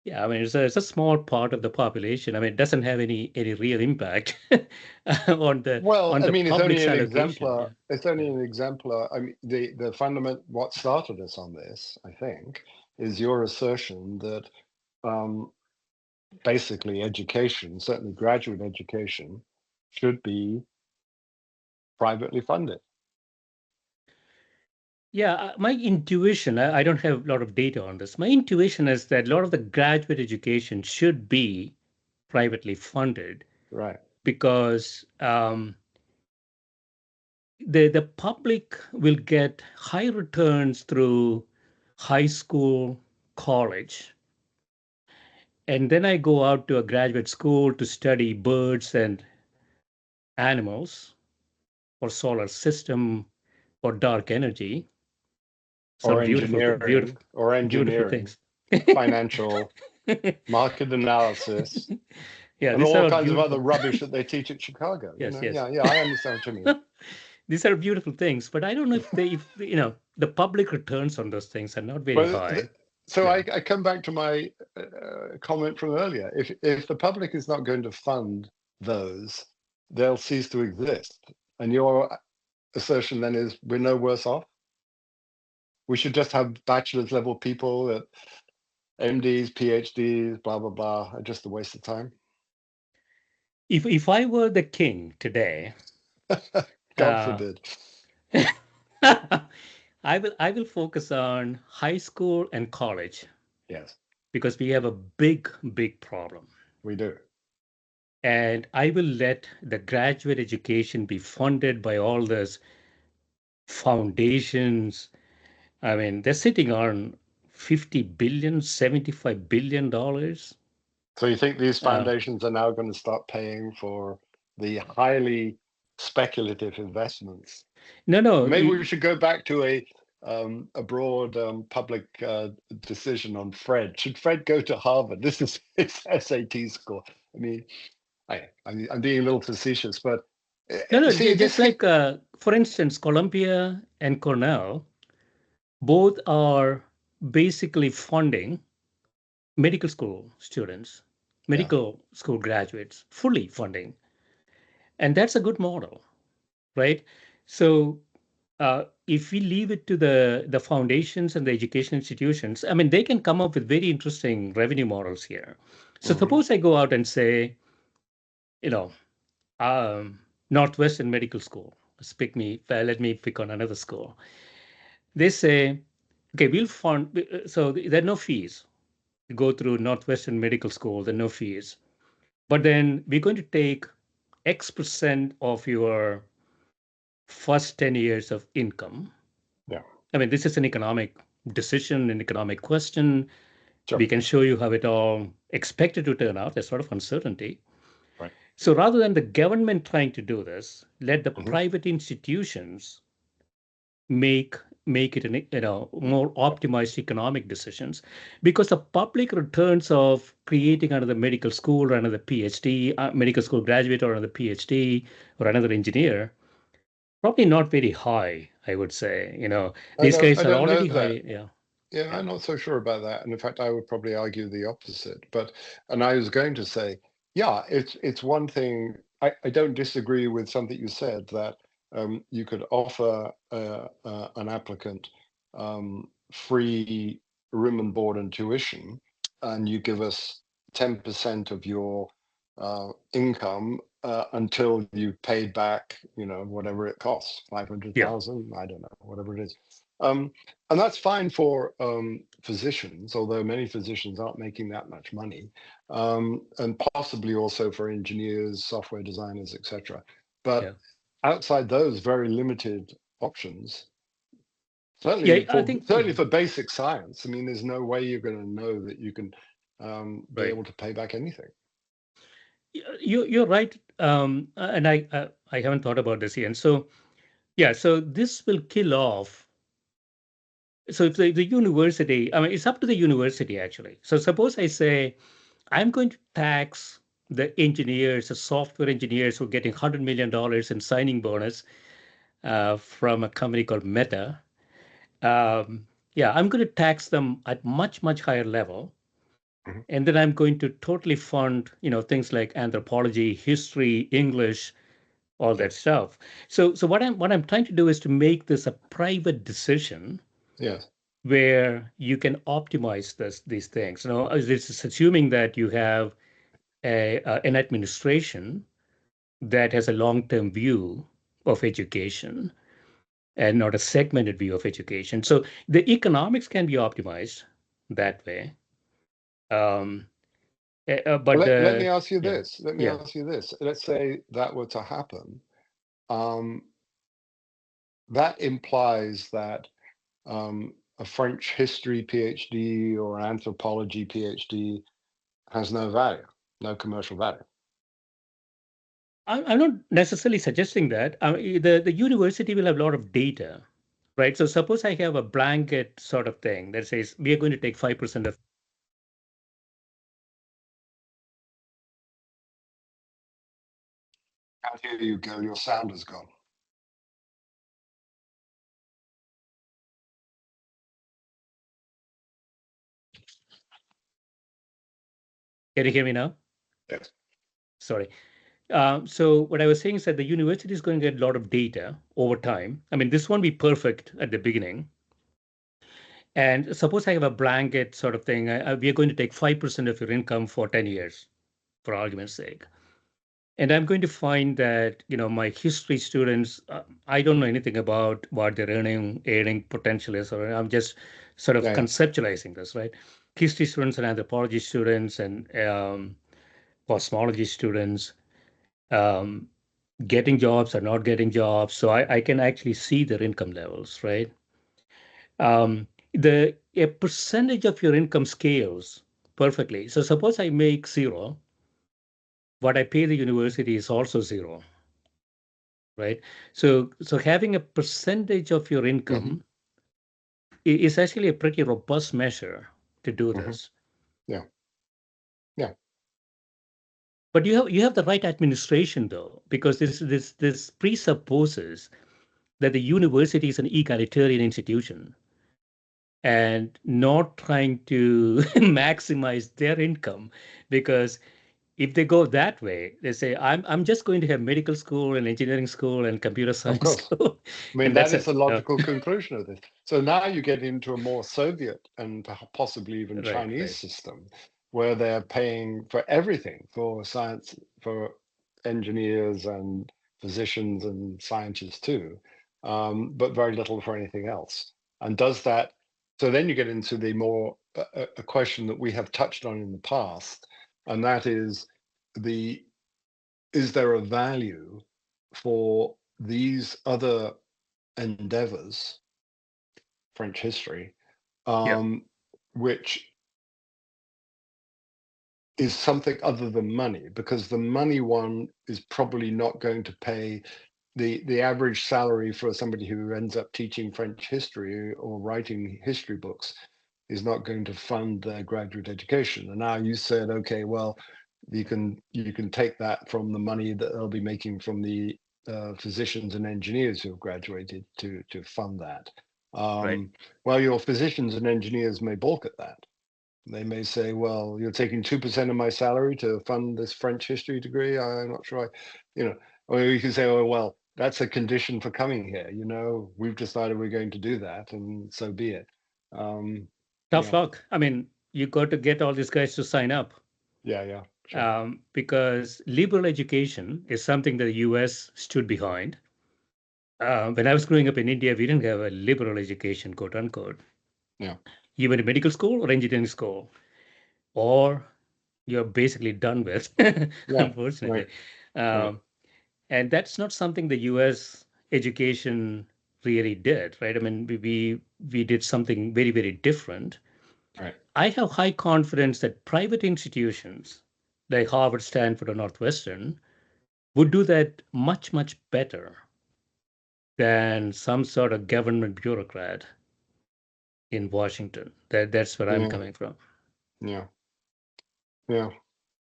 Yeah, I mean, it's a small part of the population. I mean, it doesn't have any real impact on the Well, on I the mean, it's only public's an allocation. exemplar. Yeah, It's only yeah. an exemplar. I mean, the fundament. What started us on this, I think, is your assertion that um, basically education, certainly graduate education, should be privately funded. Yeah, my intuition, I don't have a lot of data on this. My intuition is that a lot of the graduate education should be privately funded Right. because the public will get high returns through high school, college. And then I go out to a graduate school to study birds and animals or solar system or dark energy. Or Some engineering, or beautiful engineering, things. financial, market analysis, Yeah, and these are all all kinds of other beautiful. rubbish that they teach at Chicago. Yes, yes. Yeah, yeah, I understand what you mean. These are beautiful things, but I don't know if the public returns on those things are not very Well, high. so Yeah. I come back to my comment from earlier. If the public is not going to fund those, they'll cease to exist. And your assertion then is we're no worse off. We should just have bachelor's level people at MDs, PhDs, blah blah blah. Just a waste of time. If I were the king today, God uh, forbid. I will focus on high school and college Yes, because we have a big problem. we do. And I will let the graduate education be funded by all those foundations. I mean, they're sitting on 50 billion, $75 billion. So you think these Uh, foundations are now going to start paying for the highly speculative investments? no, no. Maybe we should go back to a broad public decision on Fred. Should Fred go to Harvard? This is his SAT score. I mean, I'm being a little facetious, but No, no. see Just this. like, for instance, Columbia and Cornell, both are basically funding medical school students, Yeah. medical school graduates, fully funding. And that's a good model, right? So if we leave it to the foundations and the education institutions, I mean, they can come up with very interesting revenue models here. So Hmm. suppose I go out and say, you know, um, Northwestern Medical School. Let me pick on another school. They say, okay, we'll fund. So there are no fees. You go through Northwestern Medical School, there are no fees. But then we're going to take X% of your first 10 years of income. Yeah. I mean, this is an economic decision, an economic question. Sure. We can show you how it all expected to turn out. There's sort of uncertainty. Right. So rather than the government trying to do this, let the Hmm. private institutions make make it an more Yeah. optimized economic decisions because the public returns of creating another medical school or another PhD medical school graduate or another PhD or another engineer probably not very high, I would say. These I guys are don't know already that. high. Yeah, Yeah, yeah. I'm not so sure about that. And in fact, I would probably argue the opposite. And I was going to say, yeah, it's one thing. I don't disagree with something you said that you could offer an applicant free room and board and tuition, and you give us 10% of your income until you've paid back, whatever it costs, Yeah. 500,000, I don't know, whatever it is. And that's fine for physicians, although many physicians aren't making that much money, and possibly also for engineers, software designers, etc. But Yeah. outside those very limited options, Yeah. certainly I for think, certainly for basic science, I mean, there's no way you're going to know that you can be right. able to pay back anything. You're right. And I haven't thought about this yet. And so, yeah, so this will kill off. So if the university, I mean, it's up to the university actually. So suppose I say, I'm going to tax the engineers, the software engineers who are getting $100 million in signing bonus from a company called Meta. Yeah, I'm going to tax them at much higher level, Mhm. and then I'm going to totally fund, things like anthropology, history, English, all Yeah. that stuff. So what I'm trying to do is to make this a private decision Yes. where you can optimize these things. This is assuming that you have an administration that has a long-term view of education and not a segmented view of education. So the economics can be optimized that way. Um, but Let me ask you yeah, this. Let me yeah. ask you this. Let's say that were to happen. Um, that implies that a French history PhD or anthropology PhD has no value, no commercial value. I'm not necessarily suggesting that. The university will have a lot of data, right? So suppose I have a blanket sort of thing that says we are going to take 5% of. And here you go, your sound is gone. Can you hear me now? Yes. Sorry. So what I was saying is that the university is going to get a lot of data over time. I mean, this won't be perfect at the beginning. And suppose I have a blanket sort of thing. We are going to take 5% of your income for 10 years, for argument's sake. And I'm going to find that, my history students, I don't know anything about what their earning potential is, or I'm just sort of Yeah, yeah. conceptualizing this, right? History students and anthropology students and cosmology students um, getting jobs or not getting jobs. So I can actually see their income levels, right? The A percentage of your income scales perfectly. So suppose I make zero, what I pay the university is also zero, right? So having a percentage of your Hmm. income is actually a pretty robust measure to do Hmm. this. Yeah. Yeah. But you have the right administration though, because this presupposes that the university is an egalitarian institution and not trying to maximize their income, because if they go that way, they say, I'm just going to have medical school and engineering school and computer Of science course. school, I mean, and that that's is it. the logical conclusion of this. So now you get into a more Soviet and possibly even Right, Chinese right, system where they're paying for everything, for science, for engineers and physicians and scientists too, but very little for anything else. And does that, so then you get into the more, a question that we have touched on in the past, and that is the, is there a value for these other endeavors, French history, yeah, um, which is something other than money, because the money one is probably not going to pay the average salary for somebody who ends up teaching French history or writing history books is not going to fund their graduate education. And now you said, okay, well, you can take that from the money that they'll be making from the physicians and engineers who have graduated to fund that. right, Well, your physicians and engineers may balk at that. They may say, well, you're taking 2% of my salary to fund this French history degree. I'm not sure or you can say, oh, well, that's a condition for coming here. We've decided we're going to do that, and so be it. Um, Tough yeah, luck. I mean, you got to get all these guys to sign up, yeah, sure. because liberal education is something that the US stood behind. When I was growing up in India, we didn't have a liberal education, quote unquote. Yeah, You went to medical school or engineering school, or you're basically done with, yeah, right, unfortunately. right, Um, and that's not something the US education really did, right? I mean, we did something very, very different. right. I have high confidence that private institutions like Harvard, Stanford, or Northwestern would do that much, much better than some sort of government bureaucrat in Washington. That's where I'm Yeah, coming from. yeah, yeah.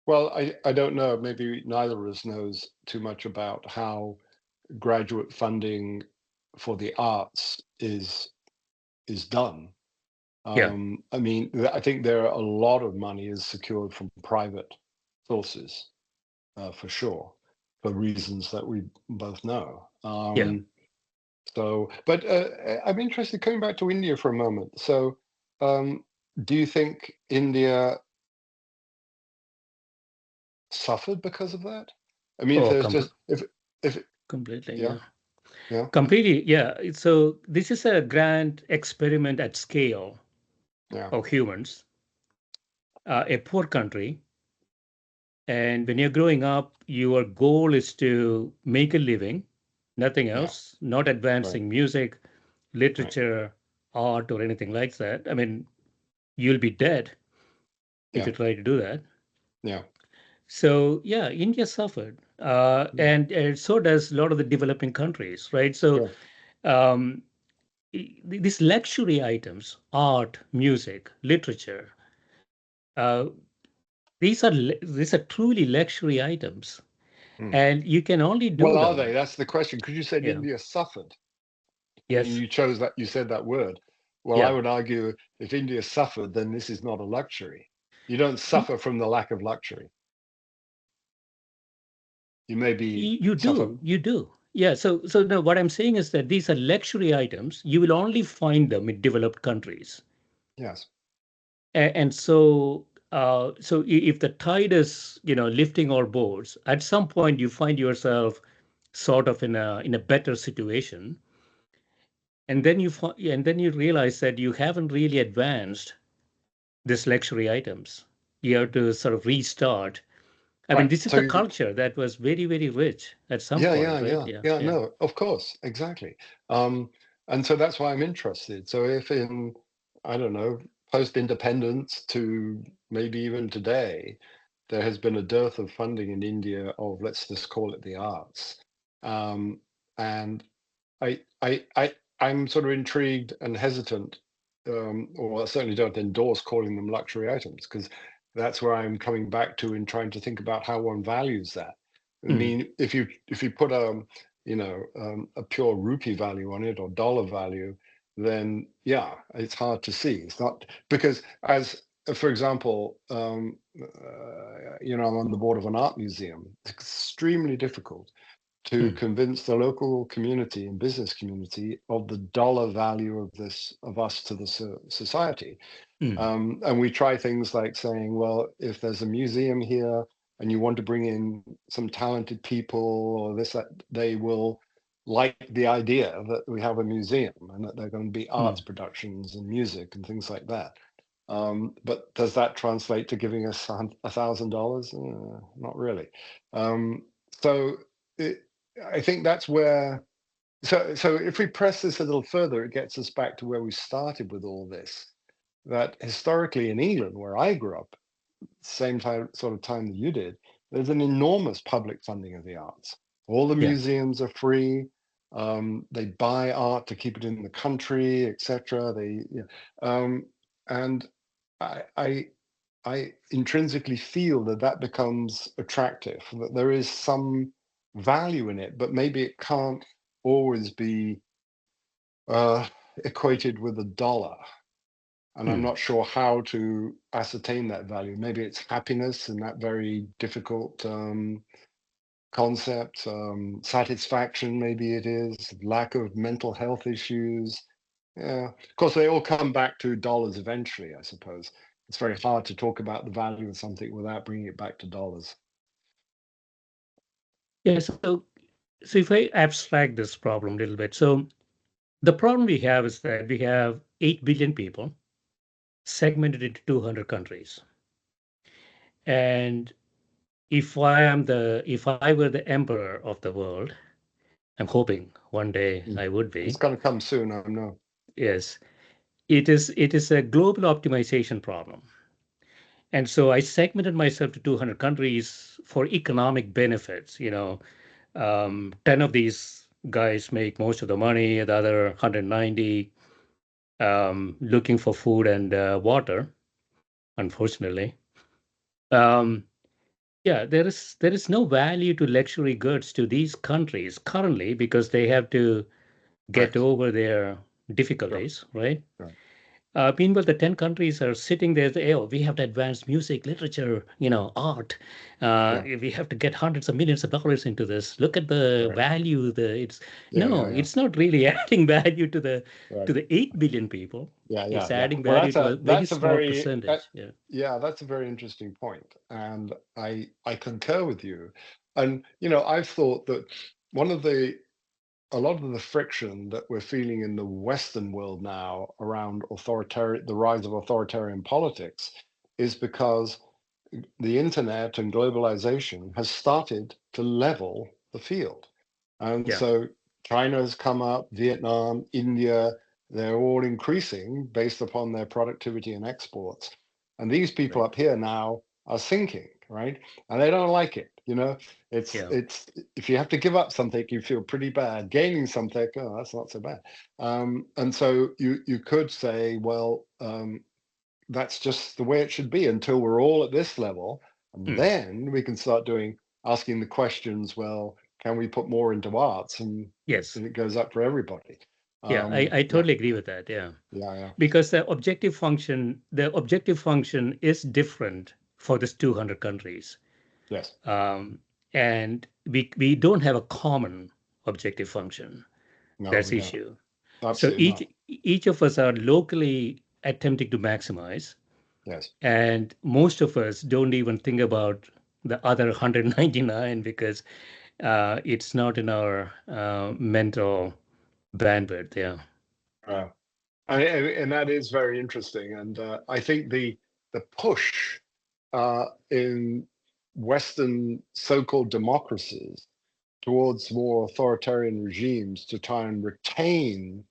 Well, I don't know. Maybe neither of us knows too much about how graduate funding for the arts is done. Yeah, I mean, I think there are a lot of money is secured from private sources, for sure, for reasons that we both know. yeah. But I'm interested, coming back to India for a moment. So, um, do you think India suffered because of that? I mean, if Oh, there's just if completely. yeah, Yeah, yeah, completely. Yeah. So this is a grand experiment at scale yeah, of humans, a poor country. And when you're growing up, your goal is to make a living, nothing yeah, else, not right, advancing music, right, literature, art, or anything like that. I mean, you'll be dead if yeah, you try to do that. yeah, So, yeah, India suffered. yeah, And so does a lot of the developing countries, right? So, sure. um, these luxury items, art, music, literature, uh, these are truly luxury items. Hmm. And you can only do Well, are they? them. That's the question. Because you said Yeah. India suffered, and Yes. you chose that. You said that word. Well, I Yeah. would argue if India suffered, then this is not a luxury. You don't suffer from the lack of luxury. You may be You suffer. do. You do. Yeah. So no, what I'm saying is that these are luxury items. You will only find them in developed countries. Yes, And so, if the tide is, lifting all boats, at some point you find yourself sort of in a better situation, and then you realize that you haven't really advanced these luxury items. You have to sort of restart. I mean, right. this is So a culture that was very, very rich at some yeah, point, yeah, right? yeah, Yeah, yeah. yeah. No, of course, exactly. Um, and so that's why I'm interested. So if in, I don't know, post-independence to maybe even today, there has been a dearth of funding in India of, let's just call it the arts. Um, and I'm sort of intrigued and hesitant, or I certainly don't endorse calling them luxury items, because that's where I'm coming back to in trying to think about how one values that. I Mm, mean, if you put a pure rupee value on it or dollar value, then yeah, it's hard to see. It's not because as for example, I'm on the board of an art museum. It's extremely difficult to mm, convince the local community and business community of the dollar value of this of us to the society. mm, And we try things like saying, well, if there's a museum here and you want to bring in some talented people or this, that, they will like the idea that we have a museum and that there are going to be arts mm, productions and music and things like that. But does that translate to giving us $1,000? Not really. So it, I think that's where. So if we press this a little further, it gets us back to where we started with all this. That historically in England, where I grew up, same time sort of time that you did, there's an enormous public funding of the arts. All the yeah. museums are free. They buy art to keep it in the country, etc. And I, I I intrinsically feel that that becomes attractive, that there is some value in it, but maybe it can't always be uh, equated with a dollar. And I'm Mm, not sure how to ascertain that value. Maybe it's happiness in that very difficult concept, satisfaction, maybe it is, lack of mental health issues. Yeah, of course, they all come back to dollars eventually, I suppose. It's very hard to talk about the value of something without bringing it back to dollars. Yeah, so if I abstract this problem a little bit, so the problem we have is that we have 8 billion people segmented into 200 countries. And if I were the emperor of the world, I'm hoping one day Mm. I would It's be. going to come soon, I know. Yes, it is a global optimization problem. And so I segmented myself to 200 countries for economic benefits. 10 of these guys make most of the money, the other 190 looking for food and water, unfortunately. Um, yeah, there is no value to luxury goods to these countries currently because they have to get Correct. over their Sure. difficulties, right? Right. Meanwhile, the 10 countries are sitting there, oh, we have to advance music, literature, art. Yeah. We have to get hundreds of millions of dollars into this. Look at the Right. value. It's Yeah. no, Yeah. Yeah. it's not really adding value to the Right. to the 8 billion people. Yeah. It's Yeah. Yeah. adding Well, value to a very that's a small very percentage. Yeah. yeah, that's a very interesting point, and I concur with you. And I've thought that one of the a lot of the friction that we're feeling in the Western world now around the rise of authoritarian politics is because the internet and globalization has started to level the field. And Yeah. so China has come up, Vietnam, India, they're all increasing based upon their productivity and exports. And these people Right. up here now are sinking, right? And they don't like it. It's Yeah. it's if you have to give up something, you feel pretty bad. Gaining something, oh, that's not so bad. And so you could say, well, that's just the way it should be until we're all at this level. And Mm. then we can start asking the questions, well, can we put more into arts? Yes. And it goes up for everybody. Yeah. I Yeah, totally agree with that. Yeah. yeah, yeah. Because the objective function is different for these 200 countries. Yes. Um, and we don't have a common objective function. No, That's we the don't. issue. So Absolutely each not. each of us are locally attempting to maximize, Yes. and most of us don't even think about the other 199 because it's not in our mental bandwidth. Yeah. Uh, and that is very interesting. And I think the push in Western so-called democracies towards more authoritarian regimes to try and retain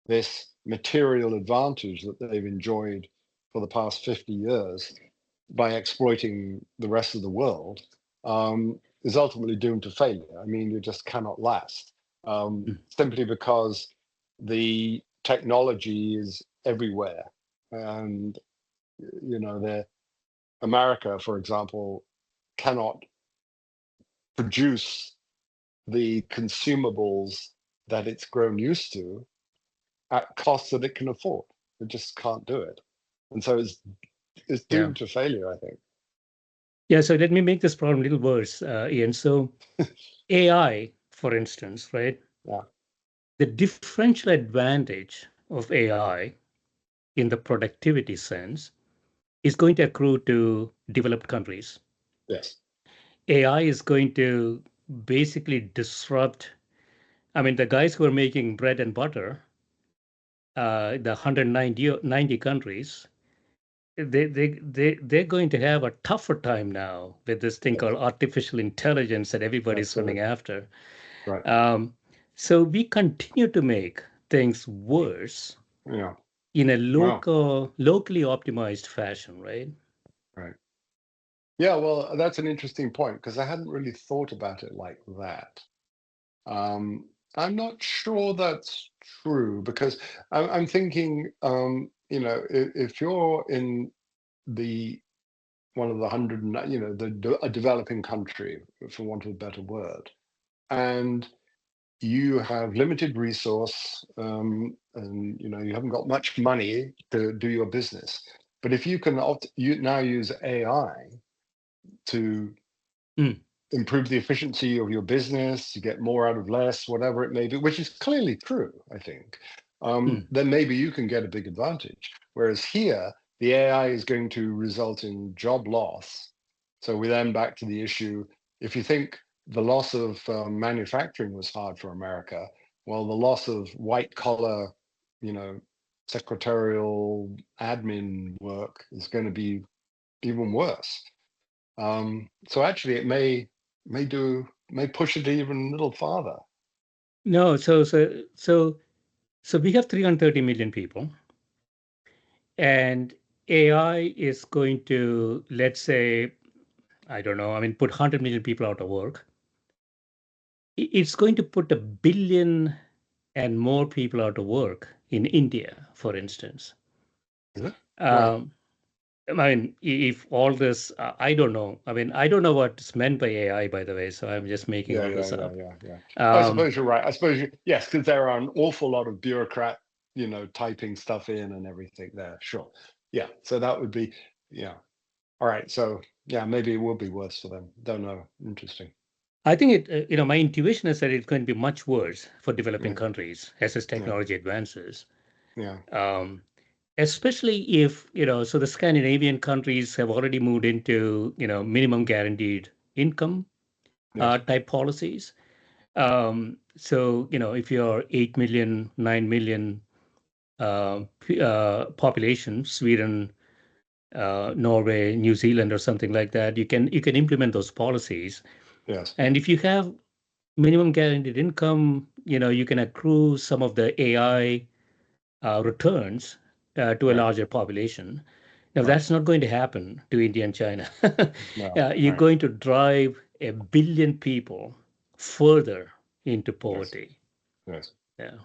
this material advantage that they've enjoyed for the past 50 years by exploiting the rest of the world is ultimately doomed to failure. I mean, you just cannot last Mm. simply because the technology is everywhere. And, the America, for example, cannot produce the consumables that it's grown used to at costs that it can afford. It just can't do it. And so it's Yeah. doomed to failure, I think. Yeah. So let me make this problem a little worse, Ian. So AI, for instance, right? Yeah. The differential advantage of AI in the productivity sense is going to accrue to developed countries. Yes. AI is going to basically disrupt. I mean, the guys who are making bread and butter, the 190 countries, they're going to have a tougher time now with this thing Yes. called artificial intelligence that everybody's running Absolutely. after. Right. Um, so we continue to make things worse Yeah. in a Well, locally optimized fashion, right? right. Yeah. Well, that's an interesting point because I hadn't really thought about it like that. Um, I'm not sure that's true because I'm thinking, if you're in the one of the hundred, a developing country, for want of a better word, and you have limited resource, and you haven't got much money to do your business. But if you can you now use AI to Mm. improve the efficiency of your business, you get more out of less, whatever it may be, which is clearly true, I think, Mm. then maybe you can get a big advantage. Whereas here, the AI is going to result in job loss. So we're then back to the issue. If you think the loss of manufacturing was hard for America, well, the loss of white collar, you know, secretarial admin work is going to be even worse. So actually, it may push it even a little farther. No, so we have 330 million people, and AI is going to, let's say, I don't know, I mean, put 100 million people out of work. It's going to put a billion and more people out of work in India, for instance. Is it? Why? Um, I mean, if all this, I don't know. I mean, I don't know what's meant by AI, by the way. So I'm just making Yeah, all yeah, this yeah, up. yeah, yeah. I Um, suppose you're right. I suppose yes, because there are an awful lot of bureaucrat, typing stuff in and everything there. Sure. Yeah. So that would be, yeah. All right. So yeah, maybe it will be worse for them. Don't know. Interesting. I think my intuition is that it's going to be much worse for developing Yeah, countries as this yeah, technology advances. yeah. Um, Especially if, so the Scandinavian countries have already moved into, minimum guaranteed income Yes, type policies. So, if you're 8 million, 9 million population, Sweden, Norway, New Zealand, or something like that, you can implement those policies. yes, And if you have minimum guaranteed income, you can accrue some of the AI returns to a yeah. larger population. Now, Right. that's not going to happen to India and China. No. You're Right. going to drive a billion people further into Yes. poverty. Yes. Yeah.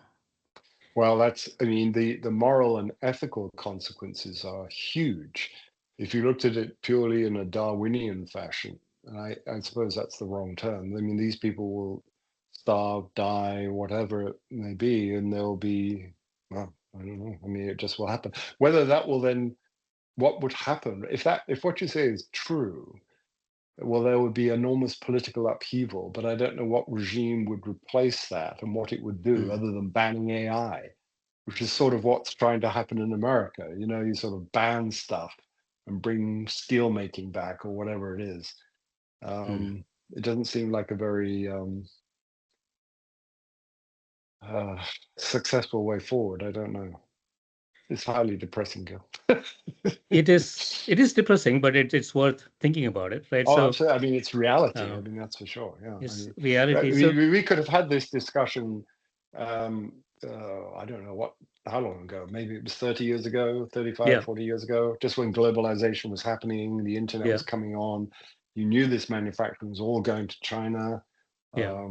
Well, I mean, the moral and ethical consequences are huge. If you looked at it purely in a Darwinian fashion, and I suppose that's the wrong term. I mean, these people will starve, die, whatever it may be, and they'll be, well, I don't know. I mean, it just will happen. Whether that will then, what would happen if what you say is true, well, there would be enormous political upheaval, but I don't know what regime would replace that and what it would do Mm, other than banning AI, which is sort of what's trying to happen in America. You sort of ban stuff and bring steel making back or whatever it is. mm. It doesn't seem like a very successful way forward. I don't know. It's highly depressing, Gil. It is depressing, but it's worth thinking about it, right? Oh, So absolutely. I mean, it's reality. I um, mean, that's for sure. Yeah. it's reality. So We could have had this discussion. Um, I don't know how long ago? Maybe it was 30 years ago, 35, yeah, 40 years ago, just when globalization was happening, the internet yeah, was coming on. You knew this manufacturing was all going to China. yeah.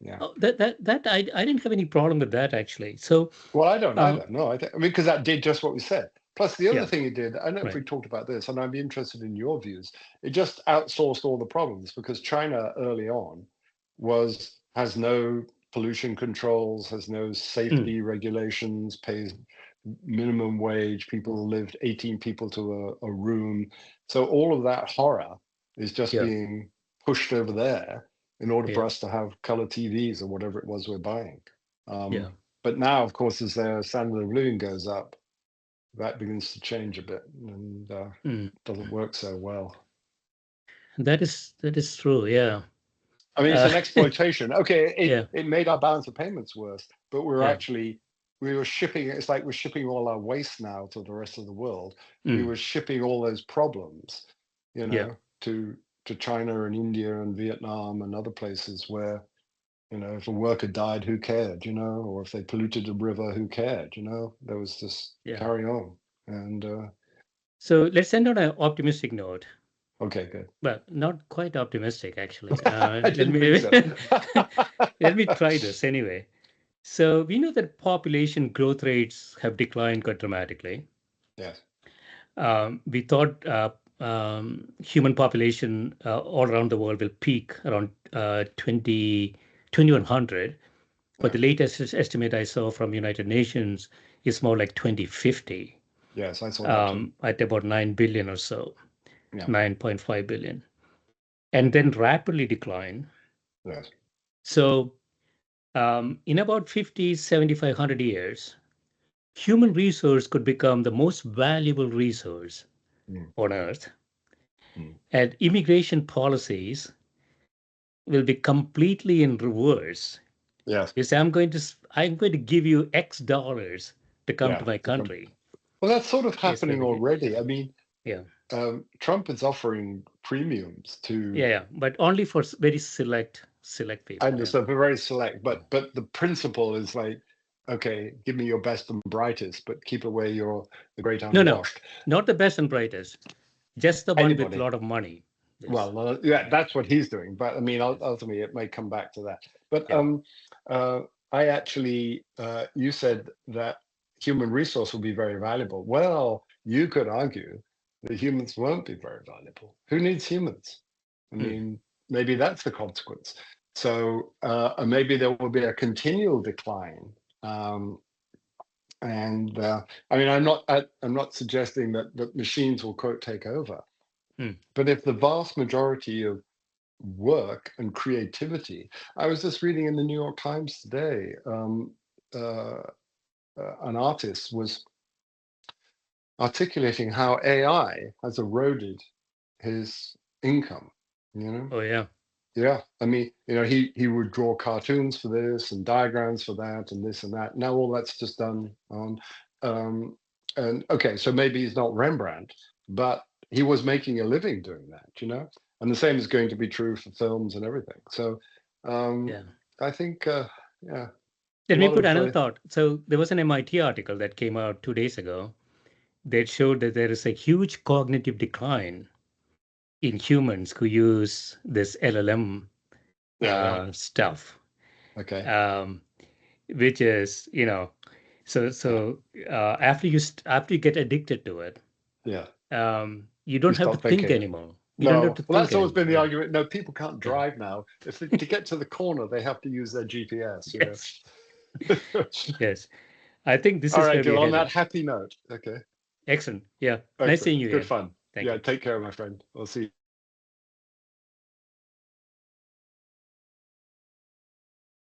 Yeah. Oh, that I didn't have any problem with that actually. So Well, I don't uh, either. No, I mean, because that did just what we said. Plus, the other yeah, thing it did, I don't know if right. we talked about this, and I'd be interested in your views. It just outsourced all the problems because China early on has no pollution controls, has no Mm, safety regulations, pays minimum wage. People lived 18 people to a room. So all of that horror is just yeah, being pushed over there in order for yeah, us to have color TVs or whatever it was we're buying. yeah. But now, of course, as their standard of living goes up, that begins to change a bit and Mm. doesn't work so well. That is true. Yeah. I mean, it's Uh, an exploitation. Okay, yeah, it made our balance of payments worse, but yeah. we were shipping. It's like we're shipping all our waste now to the rest of the world. We Mm, were shipping all those problems, yeah, to China and India and Vietnam and other places where if a worker died, who cared, or if they polluted a river, who cared, there was this yeah. carry on. And So let's end on an optimistic note. okay, good. Well, not quite optimistic, actually. I Let didn't think me so. let me try this anyway. So we know that population growth rates have declined quite dramatically. Yes, We thought human population all around the world will peak around 2100, but yeah, the latest estimate I saw from United Nations is more like 2050, yes, I saw that too. at about 9 billion or so, Yeah, 9.5 billion. and then rapidly decline. Yes. So in about 50, 75, 100 years, human resource could become the most valuable resource Mm, on Earth. mm. And immigration policies will be completely in reverse. Yes. You say, I'm going to give you X dollars to come to Yeah. my country. Well, that's sort of It's going happening to be, already. I mean, yeah, Trump is offering premiums to, yeah, but only for very select I people. Yeah, understand, for very select, yeah. but the principle is like, okay, give me your best and brightest, but keep away the great No, no, unwashed. not the best and brightest, just the one with a Anybody. lot of money. Yes, Well, yeah, yeah, that's what he's doing. But I mean, yes, ultimately, it may come back to that. But yeah. uh, I actually, you said that human resource will be very valuable. Well, you could argue that humans won't be very valuable. Who needs humans? I Hmm. mean, maybe that's the consequence. So, and maybe there will be a continual decline. Um, and I mean, I'm not suggesting that machines will quote take over. Hmm. But if the vast majority of work and creativity, I was just reading in the New York Times today, uh, an artist was articulating how AI has eroded his income. You know, Oh yeah, yeah. I mean, you know, he would draw cartoons for this and diagrams for that and this and that. Now all that's just done on, um, and okay, so maybe he's not Rembrandt, but he was making a living doing that, you know. And the same is going to be true for films and everything. So yeah. I think, yeah, a Let me lot put of, another thought. So there was an MIT article that came out 2 days ago that showed that there is a huge cognitive decline in humans who use this LLM yeah, yeah, stuff, okay, um, which is, yeah, after you get addicted to it, yeah. you You don't have to stop think thinking. anymore. You don't have No, to well, think that's always anymore. been the Yeah, argument. No, people can't yeah, drive now. If they, to get to the corner, they have to use their GPS, you yes, know. yes. I think this All is right, where Gill, we're on that headed. happy note. Okay. Excellent. Yeah. Nice Excellent. seeing you Good again. fun. Thank Yeah, you. take care, my friend. We'll see you.